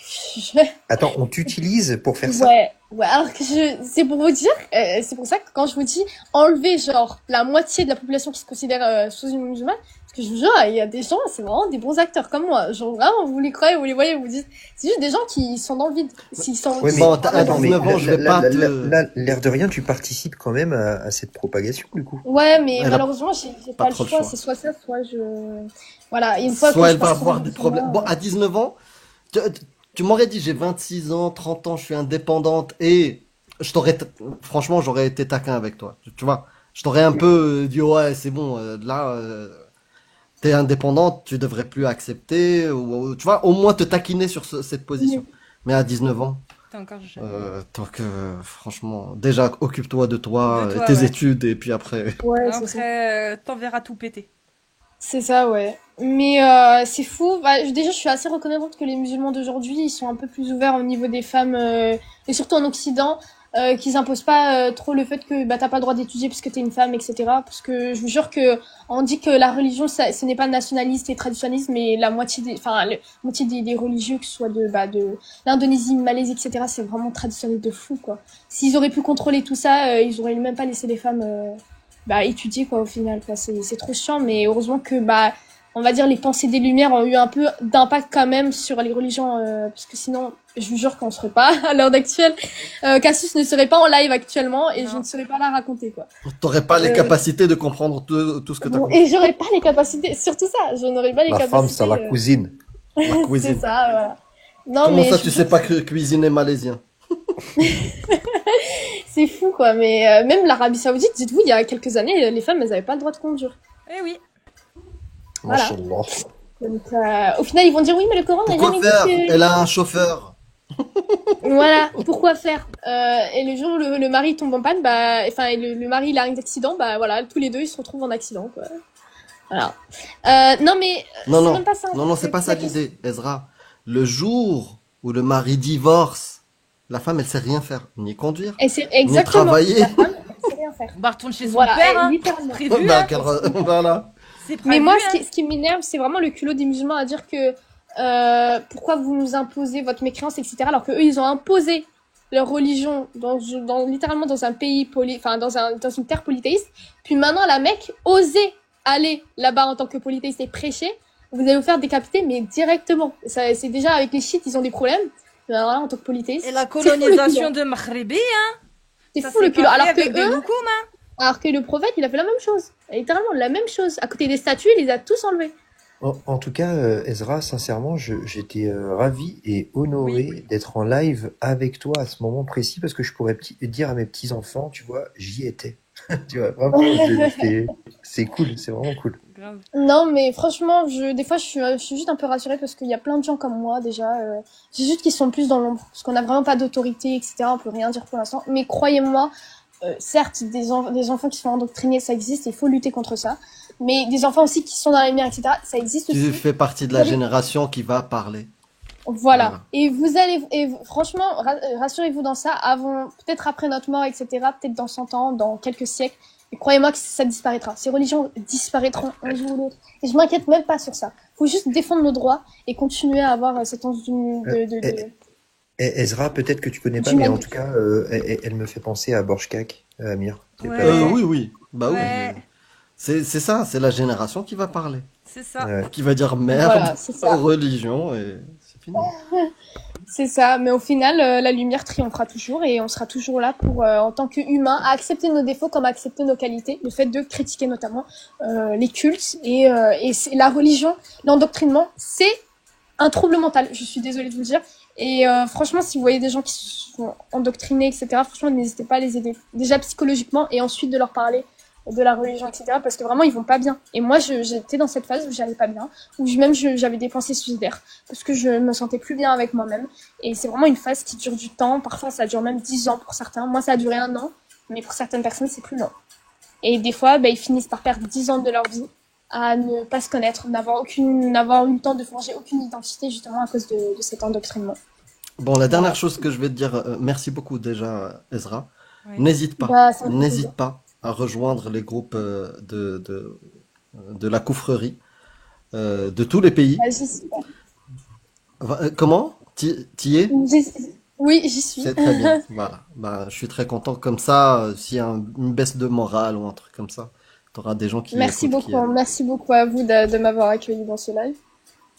Attends, on t'utilise pour faire ça? ouais, alors que c'est pour vous dire, c'est pour ça que quand je vous dis enlever genre la moitié de la population qui se considère sous une musulmane, parce que je vous jure, il y a des gens, c'est vraiment des bons acteurs comme moi. Genre vraiment, vous les croyez, vous les voyez, vous dites, c'est juste des gens qui sont dans le vide. S'ils sont, Ouais, mais Bon, t'as attends, mais 19 ans, je vais pas te... là, l'air de rien, tu participes quand même à cette propagation, du coup. ouais, mais Elle a malheureusement, j'ai pas pas le trop le choix. choix. C'est soit ça, soit je, voilà, une fois que Soit je elle va passe avoir sur des le problèmes. chemin, Bon, à 19 ans, tu m'aurais dit j'ai 26 ans, 30 ans, je suis indépendante et franchement, j'aurais été taquin avec toi. Tu vois, je t'aurais un peu dit ouais, c'est bon, t'es indépendante, tu devrais plus accepter ou tu vois, au moins te taquiner sur cette position. Mais à 19 ans, T'es encore jeune. tant que franchement, déjà occupe-toi de toi, De toi, tes ouais. études et puis après. ouais, c'est ça. Après, t'enverras tout péter. C'est ça, ouais. Mais c'est fou. Bah, déjà, je suis assez reconnaissante que les musulmans d'aujourd'hui, ils sont un peu plus ouverts au niveau des femmes, et surtout en Occident, qu'ils imposent pas trop le fait que bah t'as pas le droit d'étudier parce que t'es une femme, etc. Parce que je vous jure que on dit que la religion, ce n'est pas nationaliste et traditionnaliste, mais la moitié des religieux, que ce soit de l'Indonésie, Malaisie, etc. C'est vraiment traditionnel de fou, quoi. S'ils auraient pu contrôler tout ça, ils auraient même pas laissé les femmes étudier, quoi, au final, quoi. C'est trop chiant, mais heureusement que on va dire les pensées des Lumières ont eu un peu d'impact quand même sur les religions, parce que sinon, je vous jure qu'on serait pas à l'heure actuelle. Cassius ne serait pas en live actuellement et je ne serais pas là à raconter, quoi. T'aurais pas les capacités de comprendre tout ce que t'as compris. Et j'aurais pas les capacités, surtout ça, je n'aurais pas les La capacités. femme, c'est la cousine. La C'est cuisine. ça, voilà. Non, Comment mais ça, tu sais pas cuisiner malaisien? c'est fou, quoi. Mais même l'Arabie Saoudite, dites-vous, il y a quelques années, les femmes, elles avaient pas le droit de conduire. Eh oui. Voilà. Machallah. Donc, au final, ils vont dire oui, mais le Coran n'a Pourquoi jamais faire? dit que... Elle a un chauffeur. Voilà, pourquoi faire et le jour où le mari tombe en panne, le mari il a un accident, voilà, tous les deux ils se retrouvent en accident, quoi. Voilà. Non mais Non, c'est non, même pas ça. non, c'est pas ça l'idée, Ezra. Le jour où le mari divorce, la femme, elle sait rien faire, ni conduire, Et c'est ni exactement. travailler. La femme, elle sait rien faire. On va retourner chez son Voilà, père, hein. littéralement. Prévu, Bah, hein. voilà. C'est prévu, Mais moi, hein. ce qui m'énerve, c'est vraiment le culot des musulmans à dire que pourquoi vous nous imposez votre mécréance, etc. Alors que eux, ils ont imposé leur religion littéralement dans un pays dans une terre polythéiste. Puis maintenant, la Mecque osait aller là-bas en tant que polythéiste et prêcher. Vous allez vous faire décapiter, mais directement. Ça, c'est déjà avec les chiites, ils ont des problèmes. Mais alors là, en tant que polythéiste. Et la c'est fou, le colonisation culot. de Maghrebi, hein. C'est Ça fou le s'est culot. pas fait Alors que avec des eux, loukoums, hein. alors que le prophète, il a fait la même chose. Littéralement, la même chose. À côté des statues, il les a tous enlevés. En tout cas, Ezra, sincèrement, j'étais ravi et honoré d'être en live avec toi à ce moment précis parce que je pourrais dire à mes petits-enfants, tu vois, j'y étais. Tu vois, vraiment, c'est cool, c'est vraiment cool. Grave. Non, mais franchement, des fois, je suis juste un peu rassurée parce qu'il y a plein de gens comme moi, déjà. C'est juste qu'ils sont plus dans l'ombre. Parce qu'on n'a vraiment pas d'autorité, etc. On peut rien dire pour l'instant. Mais croyez-moi, certes, des enfants qui sont endoctrinés, ça existe, il faut lutter contre ça. Mais des enfants aussi qui sont dans les lumière, etc., ça existe Tu aussi. fais partie de la génération qui va parler. Voilà. Et franchement, rassurez-vous dans ça, peut-être après notre mort, etc., peut-être dans 100 ans, dans quelques siècles. Et croyez-moi que ça disparaîtra. Ces religions disparaîtront un jour ou l'autre. Et je m'inquiète même pas sur ça. Faut juste défendre nos droits et continuer à avoir cette once Ezra, peut-être que tu connais pas, mais en tout cas, elle me fait penser à Borjkak, Amir. T'es pas Ouais. d'accord? Oui. Bah Ouais. oui. C'est ça, c'est la génération qui va parler. C'est ça. Ouais. Qui va dire merde Voilà, c'est ça. aux religions et c'est fini. C'est ça, mais au final, la lumière triomphera toujours et on sera toujours là pour, en tant qu'humains, à accepter nos défauts comme accepter nos qualités. Le fait de critiquer notamment les cultes et la religion, l'endoctrinement, c'est un trouble mental. Je suis désolée de vous le dire. Et franchement, si vous voyez des gens qui sont endoctrinés, etc., franchement, n'hésitez pas à les aider. Déjà psychologiquement et ensuite de leur parler de la religion, etc. Parce que vraiment, ils vont pas bien. Et moi, j'étais dans cette phase où j'allais pas bien, où j'avais des pensées suicidaires, parce que je me sentais plus bien avec moi-même. Et c'est vraiment une phase qui dure du temps. Parfois, ça dure même 10 ans pour certains. Moi, ça a duré 1 an, mais pour certaines personnes, c'est plus long. Et des fois, ils finissent par perdre 10 ans de leur vie à ne pas se connaître, n'avoir eu le temps de forger aucune identité, justement, à cause de cet endoctrinement. Bon, la dernière chose que je vais te dire, merci beaucoup déjà, Ezra. Ouais. N'hésite pas, Ça me fait n'hésite plaisir. pas à rejoindre les groupes de la coufrerie de tous les pays. J'y suis. Comment? T'y es? Oui, j'y suis. C'est très bien. Voilà. Bah, je suis très content. Comme ça, s'il y a une baisse de morale ou un truc comme ça, t'auras des gens qui Merci écoutent, beaucoup, merci beaucoup à vous de m'avoir accueilli dans ce live.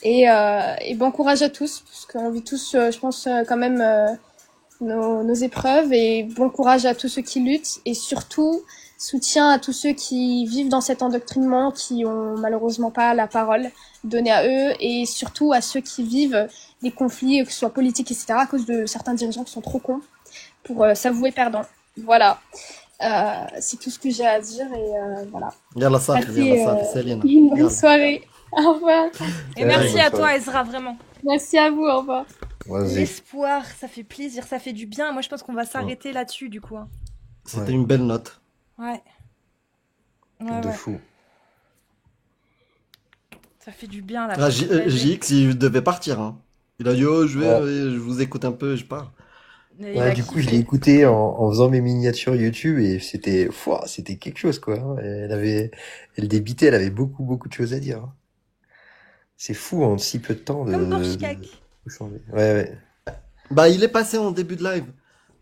Et bon courage à tous, parce qu'on vit tous, je pense, quand même nos épreuves. Et bon courage à tous ceux qui luttent. Et surtout, soutien à tous ceux qui vivent dans cet endoctrinement, qui ont malheureusement pas la parole donnée à eux. Et surtout à ceux qui vivent des conflits, que ce soit politiques, etc., à cause de certains dirigeants qui sont trop cons pour s'avouer perdants. Voilà. C'est tout ce que j'ai à dire. Et voilà. Yalla Safir, Passez, Yalla Safir, Céline. une bonne Yalla. soirée. Au revoir. Et merci à bonne toi, Ezra, vraiment. Merci à vous, au revoir. Vas-y. L'espoir, ça fait plaisir, ça fait du bien. Moi, je pense qu'on va s'arrêter là-dessus, du coup. Hein. C'était Ouais. une belle note. Ouais. De Ouais. fou. Ça fait du bien, là. Ah, JX, il devait partir. Hein. Il a dit, oh, je vous écoute un peu, je pars. Il Ouais, a du coup, je kiffé. l'ai écouté en faisant mes miniatures YouTube et c'était quelque chose, quoi, hein. Elle débitait, elle avait beaucoup, beaucoup de choses à dire, hein. C'est fou en si peu de temps Comme de Borchkak. tout changer. Ouais, ouais. Bah, il est passé en début de live.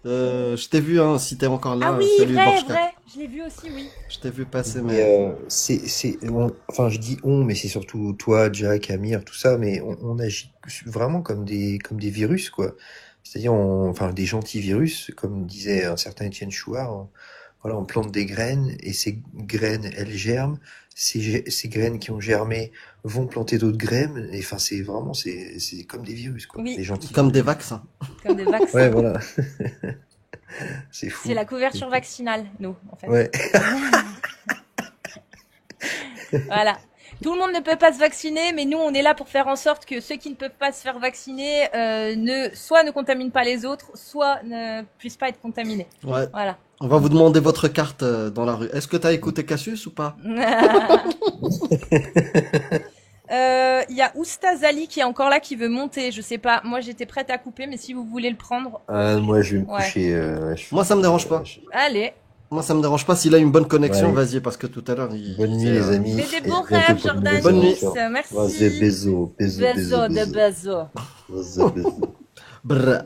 Je t'ai vu, hein, si t'es encore Ah là. oui, Salut, vrai, Borchka. vrai. Je l'ai vu aussi, oui. Je t'ai vu passer, Mais mais... enfin, je dis on, mais c'est surtout toi, Jack, Amir, tout ça, mais on agit vraiment comme des virus, quoi. C'est-à-dire, enfin, des gentils virus, comme disait un certain Étienne Chouard. Voilà, on plante des graines et ces graines, elles germent. Ces graines qui ont germé vont planter d'autres graines. Et enfin, c'est comme des virus, quoi. Oui. Des gentils Comme des virus. vaccins. Comme des vaccins. Ouais, voilà. C'est fou. C'est la couverture vaccinale, nous, en fait. Ouais. Voilà. Tout le monde ne peut pas se vacciner, mais nous, on est là pour faire en sorte que ceux qui ne peuvent pas se faire vacciner soit ne contaminent pas les autres, soit ne puissent pas être contaminés. Ouais. Voilà. On va vous demander votre carte dans la rue. Est-ce que t'as écouté Cassius ou pas? Il y a Oustaz Ali qui est encore là, qui veut monter. Je sais pas. Moi, j'étais prête à couper, mais si vous voulez le prendre, Moi, je vais me Ouais. coucher. Moi, ça me dérange pas. allez. Moi, ça me dérange pas s'il a une bonne connexion, Ouais. vas-y, parce que tout à l'heure, Bonne nuit, disait, les amis. Fais des Et beaux bientôt rêves, pour une nouvelle Jordan. Bonne nuit. aventure. Merci. Vas-y, bisous, bisous, Beso bisous, de bisous. beso. Vas-y, bisous. brrr.